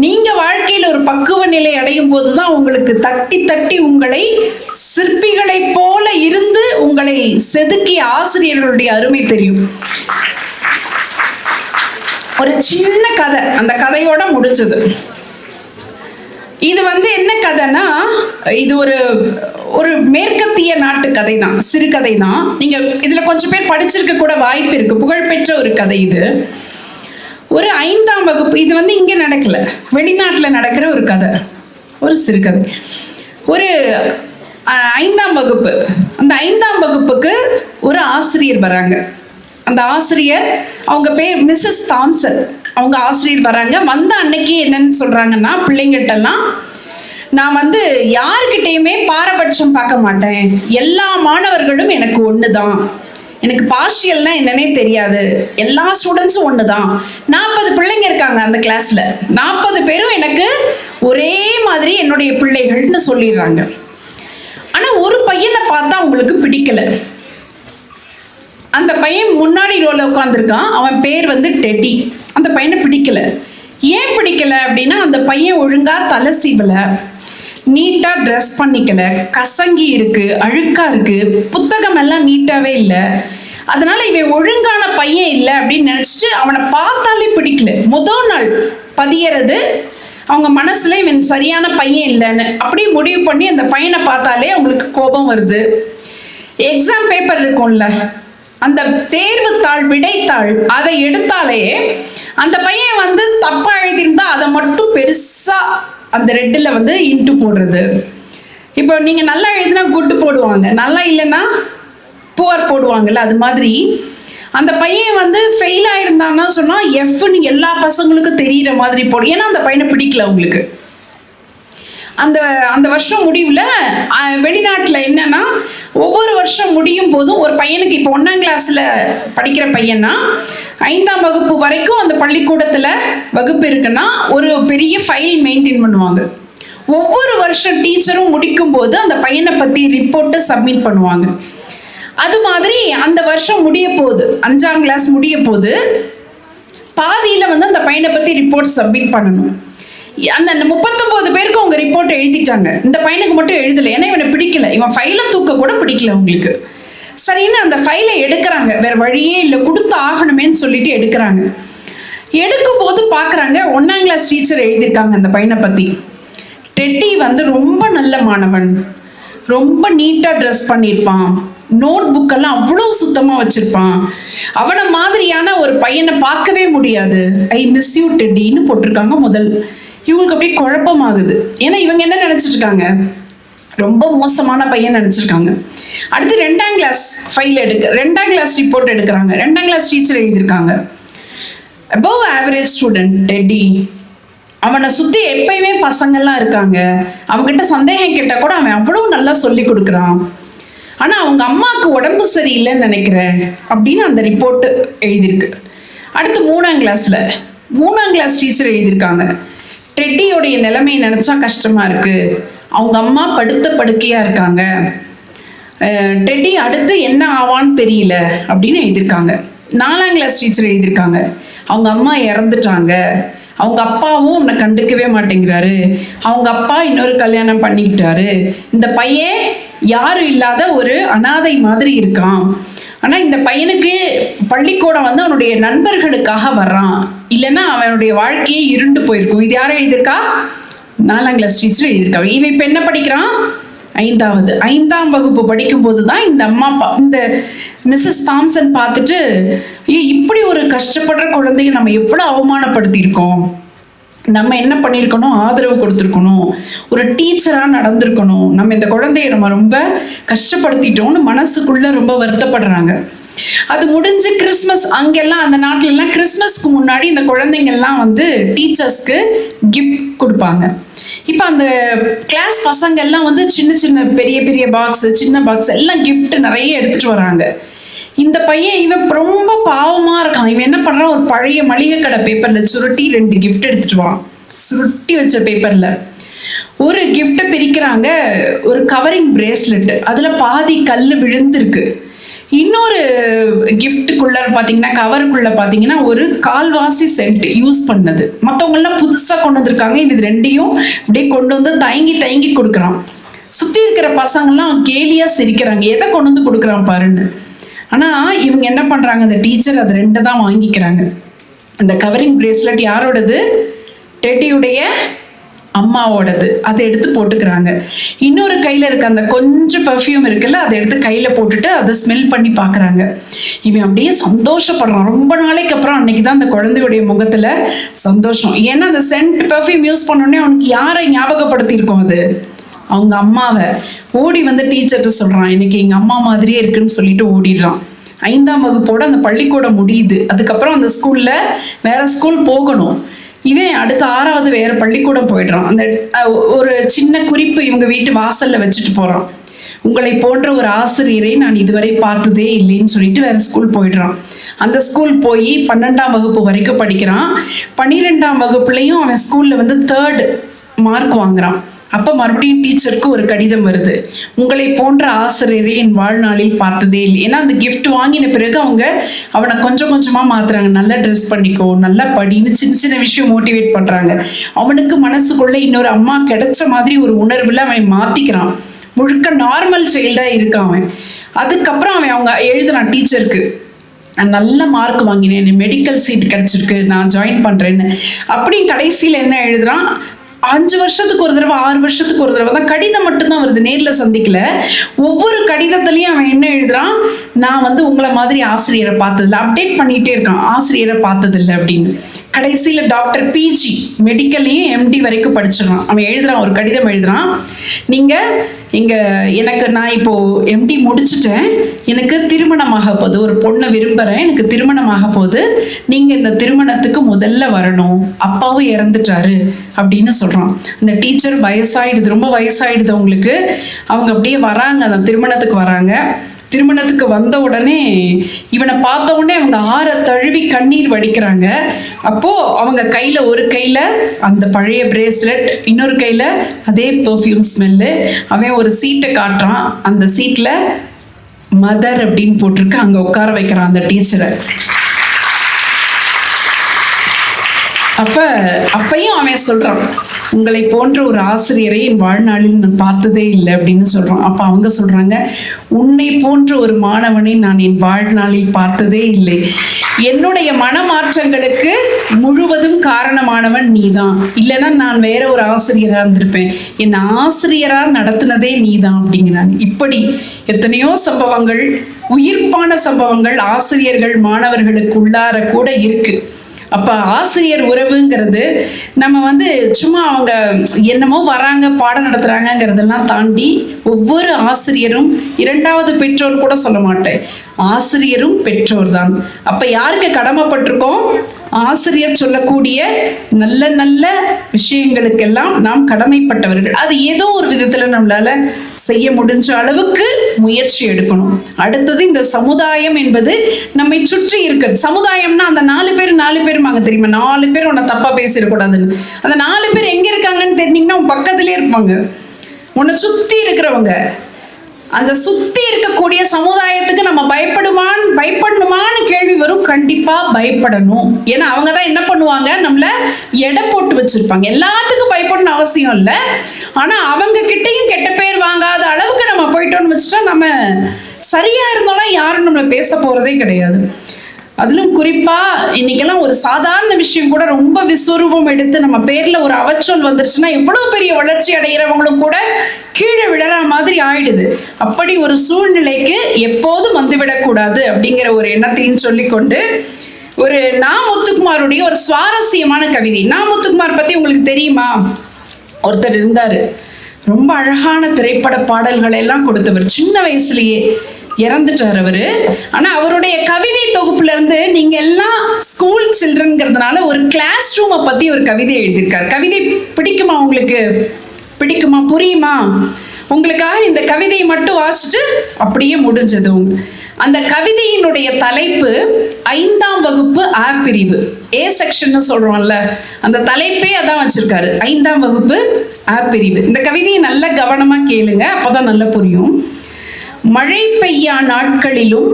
நீங்க வாழ்க்கையில் ஒரு பக்குவ நிலை அடையும் போதுதான் உங்களுக்கு தட்டி தட்டி உங்களை சிற்பிகளை போல இருந்து உங்களை செதுக்கிய ஆசிரியர்களுடைய அருமை தெரியும். ஒரு சின்ன கதை, அந்த கதையோட முடிச்சது. இது என்ன கதைன்னா, இது ஒரு மேற்கத்திய நாட்டு கதை தான், சிறுகதை தான். நீங்க இதுல கொஞ்சம் பேர் படிச்சிருக்க கூட வாய்ப்பு இருக்கு. புகழ்பெற்ற ஒரு கதை இது. ஒரு 5ஆம் வகுப்பு, இது இங்க நடக்கல, வெளிநாட்டுல நடக்கிற ஒரு கதை, ஒரு சிறுகதை. ஒரு 5ஆம் வகுப்பு, அந்த 5ஆம் வகுப்புக்கு ஒரு ஆசிரியர் வராங்க. அந்த ஆசிரியர், அவங்க பேர் மிஸ்ஸஸ் தாம்சன். அவங்க ஆசிரியர் வராங்க. வந்த அன்னைக்கு என்னன்னு சொல்றாங்கன்னா, பிள்ளைங்கிட்டலாம், நான் யாருக்கிட்டையுமே பாரபட்சம் பார்க்க மாட்டேன், எல்லா மாணவர்களும் எனக்கு ஒண்ணுதான், எனக்கு பார்ஷியல்னா என்னன்னே தெரியாது. எல்லா ஸ்டூடெண்ட்ஸும் ஒன்று தான். 40 பிள்ளைங்க இருக்காங்க அந்த கிளாஸில். 40 பேரும் எனக்கு ஒரே மாதிரி என்னுடைய பிள்ளைகள்னு சொல்லிடுறாங்க. ஆனால் ஒரு பையனை பார்த்தா அவங்களுக்கு பிடிக்கல. அந்த பையன் முன்னாடி ரோல உட்காந்துருக்கான். அவன் பேர் வந்து டெடி. அந்த பையனை பிடிக்கல. ஏன் பிடிக்கல அப்படின்னா, அந்த பையன் ஒழுங்கா தலை சீவலை, நீட்டா ட்ரெஸ் பண்ணிக்கல, கசங்கி இருக்கு, அழுக்கா இருக்கு, புத்தகம் எல்லாம் நீட்டாவே இல்லை. அதனால இவன் ஒழுங்கான பையன் இல்லை அப்படின்னு நினைச்சிட்டு அவனை பார்த்தாலே பிடிக்கல. முதல் நாள் பதியறது அவங்க மனசுல இவன் சரியான பையன் இல்லைன்னு அப்படியே முடிவு பண்ணி அந்த பையனை பார்த்தாலே அவங்களுக்கு கோபம் வருது. எக்ஸாம் பேப்பர் இருக்கும்ல, அந்த தேர்வு தாள், விடைத்தாள், அதை எடுத்தாலே அந்த பையன் வந்து தப்பா எழுதியிருந்தா அதை மட்டும் பெருசா அந்த ரெட்டில் வந்து இன்ட்டு போடுறது. இப்போ நீங்க நல்லா எழுதினா குட் போடுவாங்க, நல்லா இல்லைன்னா புவர் போடுவாங்கல்ல. அது மாதிரி அந்த பையன் வந்து ஃபெயில் ஆயிருந்தான்னா சொன்னா எஃப்னு எல்லா பசங்களுக்கும் தெரியிற மாதிரி போடும். ஏன்னா அந்த பையனை பிடிக்கல அவங்களுக்கு. அந்த வருஷம் முடிவில் வெளிநாட்டில் என்னன்னா, ஒவ்வொரு வருஷம் முடியும் போதும் ஒரு பையனுக்கு, இப்போ 1ஆம் கிளாஸில் படிக்கிற பையனா 5ஆம் வகுப்பு வரைக்கும் அந்த பள்ளிக்கூடத்தில் வகுப்பு இருக்குன்னா ஒரு பெரிய ஃபைல் மெயின்டைன் பண்ணுவாங்க. ஒவ்வொரு வருஷம் டீச்சரும் முடிக்கும் போது அந்த பையனை பற்றி ரிப்போர்ட்டை சப்மிட் பண்ணுவாங்க. அது மாதிரி அந்த வருஷம் முடிய போகுது, 5ஆம் கிளாஸ் முடிய போது பாதியில் வந்து அந்த பையனை பற்றி ரிப்போர்ட் சப்மிட் பண்ணணும். அந்த 39 பேருக்கு அவங்க ரிப்போர்ட் எழுதிட்டாங்க. இந்த பையனுக்கு மட்டும் எழுதலை. ஏன்னா இவனை பிடிக்கல, இவன் ஃபைலை தூக்க கூட பிடிக்கல அவங்களுக்கு. சரின்னு அந்த ஃபைலை எடுக்கிறாங்க, வேற வழியே இல்லை, கொடுத்து ஆகணுமேன்னு சொல்லிட்டு எடுக்கிறாங்க. எடுக்கும் போது பார்க்குறாங்க 1ஆம் கிளாஸ் டீச்சர் எழுதியிருக்காங்க அந்த பையனை பற்றி. டெட்டி வந்து ரொம்ப நல்ல மாணவன், ரொம்ப நீட்டாக ட்ரெஸ் பண்ணியிருப்பான், நோட் புக்கெல்லாம் அவ்வளோ சுத்தமாக வச்சுருப்பான், அவனை மாதிரியான ஒரு பையனை பார்க்கவே முடியாது, ஐ மிஸ் யூ டெட்டின்னு போட்டிருக்காங்க. முதல் இவங்களுக்கு அப்படியே குழப்பமாகுது. ஏன்னா இவங்க என்ன நினச்சிட்டு இருக்காங்க, ரொம்ப மோசமான பையன் நினச்சிருக்காங்க. அடுத்து 2ஆம் கிளாஸ் ஃபைல் 2ஆம் கிளாஸ் ரிப்போர்ட் எடுக்கிறாங்க. 2ஆம் கிளாஸ் டீச்சர் எழுதியிருக்காங்க, அபவ் ஆவரேஜ் ஸ்டூடெண்ட் டெட்டி, அவனை சுற்றி எப்பயுமே பசங்கள்லாம் இருக்காங்க, அவங்ககிட்ட சந்தேகம் கேட்டால் கூட அவன் அவ்வளோ நல்லா சொல்லி கொடுக்குறான், ஆனால் அவங்க அம்மாவுக்கு உடம்பு சரியில்லைன்னு நினைக்கிறேன் அப்படின்னு அந்த ரிப்போர்ட்டு எழுதியிருக்கு. அடுத்து 3ஆம் கிளாஸ் டீச்சர் எழுதியிருக்காங்க, டெட்டியோடைய நிலைமையை நினச்சா கஷ்டமாக இருக்குது, அவங்க அம்மா படுத்த படுக்கையாக இருக்காங்க, டெட்டி அடுத்து என்ன ஆவான்னு தெரியல அப்படின்னு எழுதியிருக்காங்க. 4ஆம் கிளாஸ் டீச்சர் எழுதியிருக்காங்க, அவங்க அம்மா இறந்துட்டாங்க, அவங்க அப்பாவும் உன்னை கண்டுக்கவே மாட்டேங்கிறாரு, அவங்க அப்பா இன்னொரு கல்யாணம் பண்ணிக்கிட்டாரு, இந்த பையன் யாரும் இல்லாத ஒரு அனாதை மாதிரி இருக்கான், ஆனால் இந்த பையனுக்கு பள்ளிக்கூடம் வந்து அவனுடைய நண்பர்களுக்காக வர்றான், இல்லைன்னா அவனுடைய வாழ்க்கையே இருண்டு போயிருக்கும். இது யாரும் எழுதியிருக்கா? 4ஆம் கிளாஸ் டீச்சர் எழுதியிருக்காங்க. இவன் இப்போ என்ன படிக்கிறான்? 5ஆம் வகுப்பு படிக்கும் போது தான் இந்த இந்த மிஸ்ஸஸ் தாம்சன் பார்த்துட்டு, இப்படி ஒரு கஷ்டப்படுற குழந்தைய நம்ம எவ்வளோ அவமானப்படுத்தியிருக்கோம், நம்ம என்ன பண்ணியிருக்கணும், ஆதரவு கொடுத்துருக்கணும், ஒரு டீச்சராக நடந்திருக்கணும், நம்ம இந்த குழந்தைய நம்ம ரொம்ப கஷ்டப்படுத்திட்டோம்னு மனசுக்குள்ள ரொம்ப வருத்தப்படுறாங்க. அது முடிஞ்சு கிறிஸ்மஸ், அங்கெல்லாம் அந்த நாட்டிலலாம் கிறிஸ்மஸ்க்கு முன்னாடி இந்த குழந்தைங்கள்லாம் வந்து டீச்சர்ஸ்க்கு கிஃப்ட் கொடுப்பாங்க. இப்போ அந்த கிளாஸ் பசங்கள்லாம் வந்து சின்ன சின்ன பெரிய பாக்ஸ், சின்ன பாக்ஸ் எல்லாம் கிஃப்ட் நிறைய எடுத்துகிட்டு வராங்க. இந்த பையன் இவன் ரொம்ப பாவமாக இருக்கான். இவன் என்ன பண்ணுறான், ஒரு பழைய மளிகை கடை பேப்பரில் சுருட்டி 2 கிஃப்ட் எடுத்துகிட்டு வரான். சுருட்டி வச்ச பேப்பரில் ஒரு கிஃப்ட்டை பிரிக்கிறாங்க, ஒரு கவரிங் பிரேஸ்லெட், அதில் பாதி கல் விழுந்திருக்கு. இன்னொரு கிஃப்ட்டுக்குள்ள பார்த்தீங்கன்னா, கவருக்குள்ள பார்த்தீங்கன்னா ஒரு கால்வாசி சென்ட் யூஸ் பண்ணது, மற்றவங்கெல்லாம் புதுசாக கொண்டு வந்திருக்காங்க. இது 2ஐயும் அப்படியே கொண்டு வந்து தயங்கி கொடுக்குறான். சுற்றி இருக்கிற பசங்கள்லாம் கேலியாக சிரிக்கிறாங்க, எதை கொண்டு வந்து கொடுக்குறான் பாருன்னு. ஆனால் இவங்க என்ன பண்ணுறாங்க, அந்த டீச்சர் அது 2 தான் வாங்கிக்கிறாங்க. அந்த கவரிங் பிரேஸ்லெட் யாரோடது? டெட்டியுடைய அம்மாவோடது. அதை எடுத்து போட்டுக்கிறாங்க. இன்னொரு கையில் இருக்க அந்த கொஞ்சம் பர்ஃப்யூம் இருக்குல்ல, அதை எடுத்து கையில் போட்டுட்டு அதை ஸ்மெல் பண்ணி பார்க்குறாங்க. இவன் அப்படியே சந்தோஷப்படுறான். ரொம்ப நாளைக்கு அப்புறம் அன்னைக்கு தான் அந்த குழந்தையுடைய முகத்தில் சந்தோஷம். ஏன்னா அந்த சென்ட் பர்ஃப்யூம் யூஸ் பண்ணோடனே அவனுக்கு யாரை ஞாபகப்படுத்தியிருக்கோம், அது அவங்க அம்மாவை. ஓடி வந்து டீச்சர்கிட்ட சொல்கிறான், இன்னைக்கு எங்கள் அம்மா மாதிரியே இருக்குன்னு சொல்லிட்டு ஓடிடுறான். 5ஆம் வகுப்போட அந்த பள்ளிக்கூடம் முடியுது. அதுக்கப்புறம் அந்த ஸ்கூலில் வேற ஸ்கூல் போகணும். இவன் அடுத்த 6வது வேற பள்ளிக்கூடம் போயிடுறான். அந்த ஒரு சின்ன குறிப்பு இவங்க வீட்டு வாசல்ல வச்சுட்டு போறான். உங்களை போன்ற ஒரு ஆசிரியரை நான் இதுவரை பார்த்ததே இல்லைன்னு சொல்லிட்டு வேற ஸ்கூல் போயிடுறான். அந்த ஸ்கூல் போய் 12ஆம் வகுப்பு வரைக்கும் படிக்கிறான். 12ஆம் வகுப்புலையும் அவன் ஸ்கூல்ல வந்து 3rd மார்க் வாங்குறான். அப்ப மறுபடியும் டீச்சருக்கு ஒரு கடிதம் வருது, உங்களை போன்ற ஆசிரியரை என் வாழ்நாளில் பார்த்ததே இல்லை. ஏன்னா அந்த கிஃப்ட் வாங்கின பிறகு அவங்க அவனை கொஞ்சம் கொஞ்சமா மாத்துறாங்க. நல்லா ட்ரெஸ் பண்ணிக்கோ, நல்லா படின்னு சின்ன சின்ன விஷயம் மோட்டிவேட் பண்றாங்க. அவனுக்கு மனசுக்குள்ள இன்னொரு அம்மா கிடைச்ச மாதிரி ஒரு உணர்வுல அவன் மாத்திக்கிறான். முழுக்க நார்மல் சைல்டா இருக்கான் அவன். அதுக்கப்புறம் அவன் அவங்க எழுதுனான் டீச்சருக்கு, நான் நல்ல மார்க் வாங்கினேன், எனக்கு மெடிக்கல் சீட் கிடைச்சிருக்கு, நான் ஜாயின் பண்றேன்னு. அப்படி கடைசியில் என்ன எழுதுறான், 5 வருஷத்துக்கு ஒரு தடவை 6 வருஷத்துக்கு ஒரு தடவை தான் கடிதம் மட்டும்தான் வருது, நேர்ல சந்திக்கல. ஒவ்வொரு கடிதத்திலையும் அவன் என்ன எழுதுறான், நான் வந்து உங்களை மாதிரி ஆசிரியரை பார்த்ததில்லை, அப்டேட் பண்ணிட்டே இருக்கான், ஆசிரியரை பார்த்ததில்லை அப்படின்னு. கடைசியில டாக்டர் பிஜி மெடிக்கல்லையும் எம்டி வரைக்கும் படிச்சிடறான். அவன் எழுதுறான், ஒரு கடிதம் எழுதுறான், நீங்க எனக்கு நான் இப்போ எம்டி முடிச்சுட்டேன், எனக்கு திருமணமாக போகுது, ஒரு பொண்ணை விரும்புறேன், எனக்கு திருமணமாக போகுது, நீங்க இந்த திருமணத்துக்கு முதல்ல வரணும், அப்பாவும் இறந்துட்டாரு அப்படின்னு சொல்றான். அந்த டீச்சர் வயசாயிடுது, ரொம்ப வயசாயிடுது அவங்களுக்கு. அவங்க அப்படியே வராங்க, அந்த திருமணத்துக்கு வராங்க. திருமணத்துக்கு வந்த உடனே இவனை பார்த்த உடனே அவங்க ஆற தழுவி கண்ணீர் வடிக்கிறாங்க. அப்போ அவங்க கையில ஒரு கையில அந்த பழைய பிரேஸ்லெட், இன்னொரு கையில அதே பெர்ஃப்யூம் ஸ்மெல்லு. அவன் ஒரு சீட்டை காட்டுறான், அந்த சீட்ல மதர் அப்படின்னு போட்டிருக்கு, அங்க உட்கார வைக்கிறான் அந்த டீச்சரை. அப்பையும் அவன் சொல்றான், உங்களை போன்ற ஒரு ஆசிரியரை என் வாழ்நாளில் நான் பார்த்ததே இல்லை அப்படின்னு சொல்றான். அப்ப அவங்க சொல்றாங்க, உன்னை போன்ற ஒரு மாணவனை நான் என் வாழ்நாளில் பார்த்ததே இல்லை, என்னுடைய மனமாற்றங்களுக்கு முழுவதும் காரணமானவன் நீதான், இல்லைன்னா நான் வேற ஒரு ஆசிரியரா இருந்திருப்பேன், என் ஆசிரியரா நடத்தினதே நீதான் அப்படிங்கிறாங்க. இப்படி எத்தனையோ சம்பவங்கள், உயிர்ப்பான சம்பவங்கள் ஆசிரியர்கள் மாணவர்களுக்கு உள்ளார கூட இருக்கு. அப்ப ஆசிரியர் உறவுங்கிறது நம்ம வந்து சும்மா அவங்க என்னமோ வராங்க பாடம் நடத்துறாங்கிறதெல்லாம் தாண்டி ஒவ்வொரு ஆசிரியரும் இரண்டாவது பெற்றோர் கூட சொல்ல மாட்டேன், ஆசிரியரும் பெற்றோர் தான். அப்ப யாருக்கு கடமைப்பட்டிருக்கோம், ஆசிரியர் சொல்லக்கூடிய நல்ல நல்ல விஷயங்களுக்கெல்லாம் நாம் கடமைப்பட்டவர்கள். அது ஏதோ ஒரு விதத்துல நம்மளால செய்ய முடிஞ்ச அளவுக்கு முயற்சி எடுக்கணும். அடுத்தது இந்த சமுதாயம் என்பது நம்மை சுற்றி இருக்கு. சமுதாயம்னா அந்த 4 பேர் வாங்க தெரியுமா, 4 பேர் உன்னை தப்பா பேசிடக்கூடாதுன்னு. அந்த 4 பேர் எங்க இருக்காங்கன்னு தெரிஞ்சீங்கன்னா உன் பக்கத்திலே இருப்பாங்க, உன்னை சுத்தி இருக்கிறவங்க. அந்த சுத்தி இருக்கக்கூடிய சமுதாயத்துக்கு நம்ம பயப்படணுமான்னு கேள்வி வரும். கண்டிப்பா பயப்படணும். ஏன்னா அவங்க தான் என்ன பண்ணுவாங்க, நம்மள எடை போட்டு வச்சிருப்பாங்க. எல்லாத்துக்கும் பயப்படணும் அவசியம் இல்லை, ஆனா அவங்க கிட்டையும் கெட்ட பேர் வாங்காத அளவுக்கு நம்ம போயிட்டோம்னு வச்சுட்டா நம்ம சரியா இருந்தாலும் யாரும் நம்மள பேச போறதே கிடையாது. அதிலும் குறிப்பா இன்னைக்கெல்லாம் ஒரு சாதாரண விஷயம் கூட ரொம்ப விஸ்வரூபம் எடுத்து நம்ம பேர்ல ஒரு அவச்சொல் வந்துருச்சுன்னா எவ்வளவு பெரிய வளர்ச்சி அடைகிறவங்களும் கூட கீழே விழற மாதிரி ஆயிடுது. அப்படி ஒரு சூழ்நிலைக்கு எப்போதும் வந்துவிடக்கூடாது அப்படிங்கிற ஒரு எண்ணத்தையும் சொல்லிக்கொண்டு, ஒரு நா. முத்துக்குமாருடைய ஒரு சுவாரஸ்யமான கவிதை. நா. முத்துக்குமார் பத்தி உங்களுக்கு தெரியுமா? ஒருத்தர் இருந்தாரு, ரொம்ப அழகான திரைப்பட பாடல்களை எல்லாம் கொடுத்தவர். சின்ன வயசுலயே இறந்துட்டார் அவரு. ஆனா அவருடைய கவிதை தொகுப்புல இருந்து நீங்க எல்லாம் ஸ்கூல் சில்ட்ரன்ங்கிறதுனால ஒரு கிளாஸ் ரூமை பத்தி ஒரு கவிதை எழுதியிருக்காரு. கவிதை பிடிக்குமா உங்களுக்கு? பிடிக்குமா? புரியுமா? உங்களுக்காக இந்த கவிதையை மட்டும் வாசிச்சுட்டு அப்படியே முடிஞ்சது. அந்த கவிதையினுடைய தலைப்பு 5ஆம் வகுப்பு ஆ பிரிவு, ஏ செக்ஷன் சொல்றோம்ல, அந்த தலைப்பே அதான் வச்சிருக்காரு, 5ஆம் வகுப்பு ஆ பிரிவு. இந்த கவிதையை நல்ல கவனமா கேளுங்க, அப்பதான் நல்லா புரியும். மழை பெய்யா நாட்களிலும்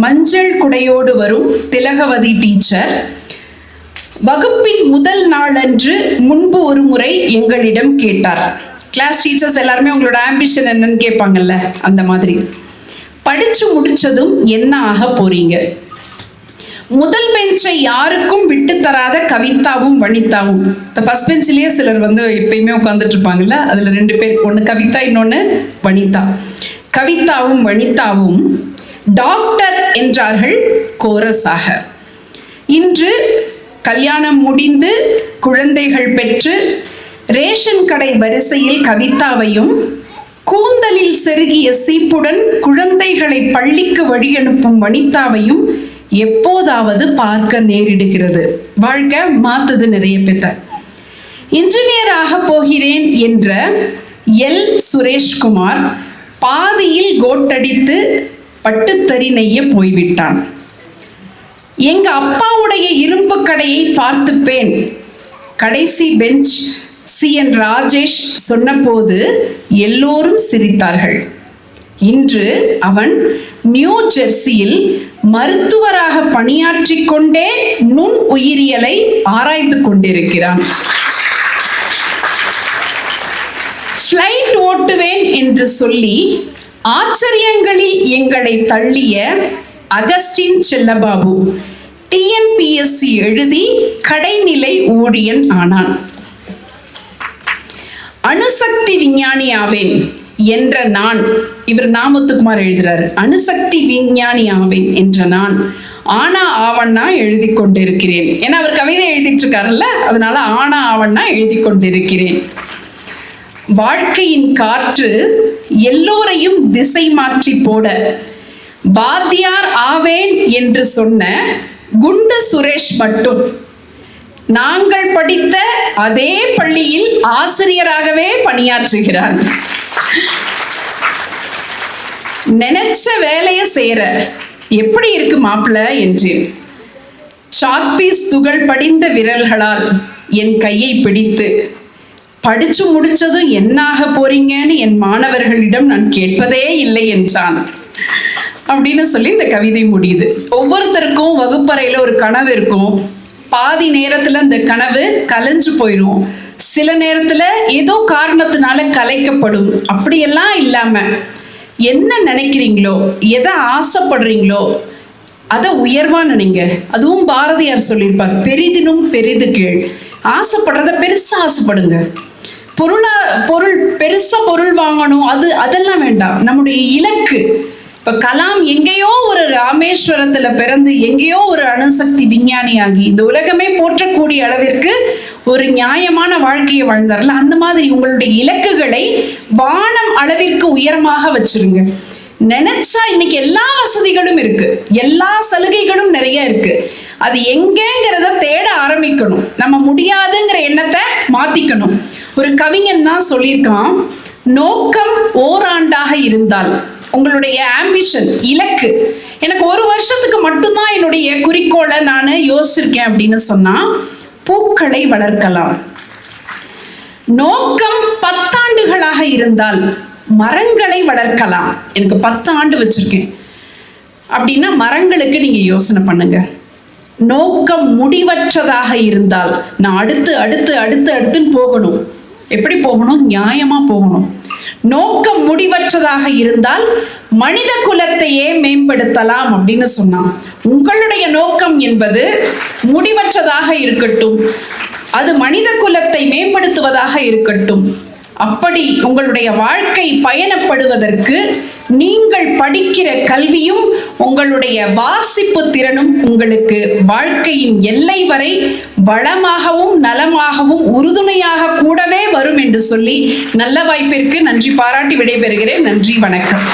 மஞ்சள் குடையோடு வரும் திலகவதி டீச்சர் வகுப்பின் முதல் நாளன்று முன்பு ஒரு முறை எங்களிடம் கேட்டார். கிளாஸ் டீச்சர்ஸ் எல்லாருமே உங்களோட ஆம்பிஷன் என்னன்னு கேட்பாங்கல்ல, அந்த மாதிரி. படிச்சு முடிச்சதும் என்ன ஆக போறீங்க? முதல் பெஞ்சை யாருக்கும் விட்டு தராத கவிதாவும் வனிதாவும். இந்த ஃபர்ஸ்ட் பெஞ்சிலேயே சிலர் வந்து எப்பயுமே உட்காந்துட்டு இருப்பாங்கல்ல, அதுல 2 பேர், ஒன்று கவிதா, இன்னொன்னு வனிதா. கவிதாவும் வனிதாவும் டாக்டர் என்றார்கள் கோரஸாக. இன்று கல்யாணம் முடிந்து குழந்தைகள் பெற்று ரேஷன் கடை வரிசையில் கவிதாவையும், கூந்தலில் செருகிய சீப்புடன் குழந்தைகளை பள்ளிக்கு வழி அனுப்பும் வனிதாவையும் எப்போதாவது பார்க்க நேரிடுகிறது. வாழ்க்கை மாத்துது நிறைய பேத்த. இன்ஜினியர் ஆக போகிறேன் என்ற எல். சுரேஷ்குமார் பாதியில் கோட்டடித்து பட்டுத்தறி நெய்ய போய்விட்டான். எங்க அப்பாவுடைய இரும்பு கடையை பார்த்துப்பேன். கடைசி பெஞ்ச் CN ராஜேஷ் சொன்னபோது எல்லோரும் சிரித்தார்கள். இன்று அவன் நியூ ஜெர்சியில் மருத்துவராக பணியாற்றிக் கொண்டே நுண் உயிரியலை ஆராய்ந்து கொண்டிருக்கிறான். ஃப்ளைட் ஓட்டுவேன் என்று சொல்லி ஆச்சரியங்களில் எங்களை தள்ளிய அகஸ்டின் செல்லபாபு TNPSC எழுதி கடைநிலை ஊழியன் ஆனான். அணுசக்தி விஞ்ஞானி ஆவேன் என்ற நான், இவர் நாமத்துக்குமார் எழுதுறாரு, அணுசக்தி விஞ்ஞானி ஆவேன் என்ற நான் ஆனா ஆவண்ணா எழுதி கொண்டிருக்கிறேன். ஏன்னா அவர் கவிதை எழுதிட்டு இருக்காருல்ல, அதனால ஆனா ஆவண்ணா எழுதி கொண்டிருக்கிறேன். வாழ்க்கையின் காற்று எல்லோரையும் திசை மாற்றி போட வாத்தியார் ஆவேன் என்று சொன்ன குண்டு சுரேஷ் மட்டும் நாங்கள் படித்த அதே பள்ளியில் ஆசிரியராகவே பணியாற்றுகிறார். நினைச்ச வேலையை செய்யற எப்படி இருக்கு மாப்பிள்ள என்றேன். சாக்பீஸ் துகள் படிந்த விரல்களால் என் கையை பிடித்து, படிச்சு முடிச்சதும் என்னாக போறீங்கன்னு என் மாணவர்களிடம் நான் கேட்பதே இல்லை என்றான் அப்படின்னு சொல்லி இந்த கவிதை முடியுது. ஒவ்வொருத்தருக்கும் வகுப்பறையில ஒரு கனவு இருக்கும். பாதி நேரத்துல அந்த கனவு கலைஞ்சு போயிடும், சில நேரத்துல ஏதோ காரணத்தினால கலைக்கப்படும். அப்படியெல்லாம் இல்லாம என்ன நினைக்கிறீங்களோ, எதை ஆசைப்படுறீங்களோ அதை உயர்வா நினைங்க. அதுவும் பாரதியார் சொல்லியிருப்பார், பெரிதினும் பெரிது கீழ். ஆசைப்படுறத பெருசா ஆசைப்படுங்க. பொருள் பெருசா பொருள் வாங்கணும் அதெல்லாம் வேண்டாம். நம்முடைய இலக்கு, இப்ப கலாம் எங்கேயோ ஒரு ராமேஸ்வரத்துல பிறந்து எங்கேயோ ஒரு அணுசக்தி விஞ்ஞானியாகி இந்த உலகமே போற்றக்கூடிய அளவிற்கு ஒரு நியாயமான வாழ்க்கையை வாழ்ந்தார்ல, அந்த மாதிரி உங்களுடைய இலக்குகளை வானம் அளவிற்கு உயரமாக வச்சிருங்க. நினைச்சா இன்னைக்கு எல்லா வசதிகளும் இருக்கு, எல்லா சலுகைகளும் நிறைய இருக்கு. அது எங்கங்கிறத தேட ஆரம்பிக்கணும். நம்ம முடியாதுங்கிற எண்ணத்தை மாத்திக்கணும். ஒரு கவிஞன் தான் சொல்லியிருக்கான், நோக்கம் ஓராண்டாக இருந்தால், உங்களுடைய ஆம்பிஷன் இலக்கு எனக்கு ஒரு வருஷத்துக்கு மட்டும்தான் என்னுடைய குறிக்கோளை நான் யோசிச்சிருக்கேன் அப்படின்னு சொன்னா பூக்களை வளர்க்கலாம். நோக்கம் 10 ஆண்டுகளாக இருந்தால் மரங்களை வளர்க்கலாம். எனக்கு 10 ஆண்டு வச்சிருக்கேன் அப்படின்னா மரங்களுக்கு நீங்க யோசனை பண்ணுங்க. நோக்கம் முடிவற்றதாக இருந்தால் நான் அடுத்துன்னு போகணும். எப்படி போகணும்? நியாயமா போகணும். நோக்கம் முடிவற்றதாக இருந்தால் மனித குலத்தையே மேம்படுத்தலாம் அப்படின்னு சொன்னான். உங்களுடைய நோக்கம் என்பது முடிவற்றதாக இருக்கட்டும், அது மனித குலத்தை மேம்படுத்துவதாக இருக்கட்டும். அப்படி உங்களுடைய வாழ்க்கை பயணப்படுவதற்கு நீங்கள் படிக்கிற கல்வியும் உங்களுடைய வாசிப்பு திறனும் உங்களுக்கு வாழ்க்கையின் எல்லை வரை வளமாகவும் நலமாகவும் உறுதுணையாக கூடவே வரும் என்று சொல்லி நல்ல வாய்ப்பிற்கு நன்றி பாராட்டி விடைபெறுகிறேன். நன்றி, வணக்கம்.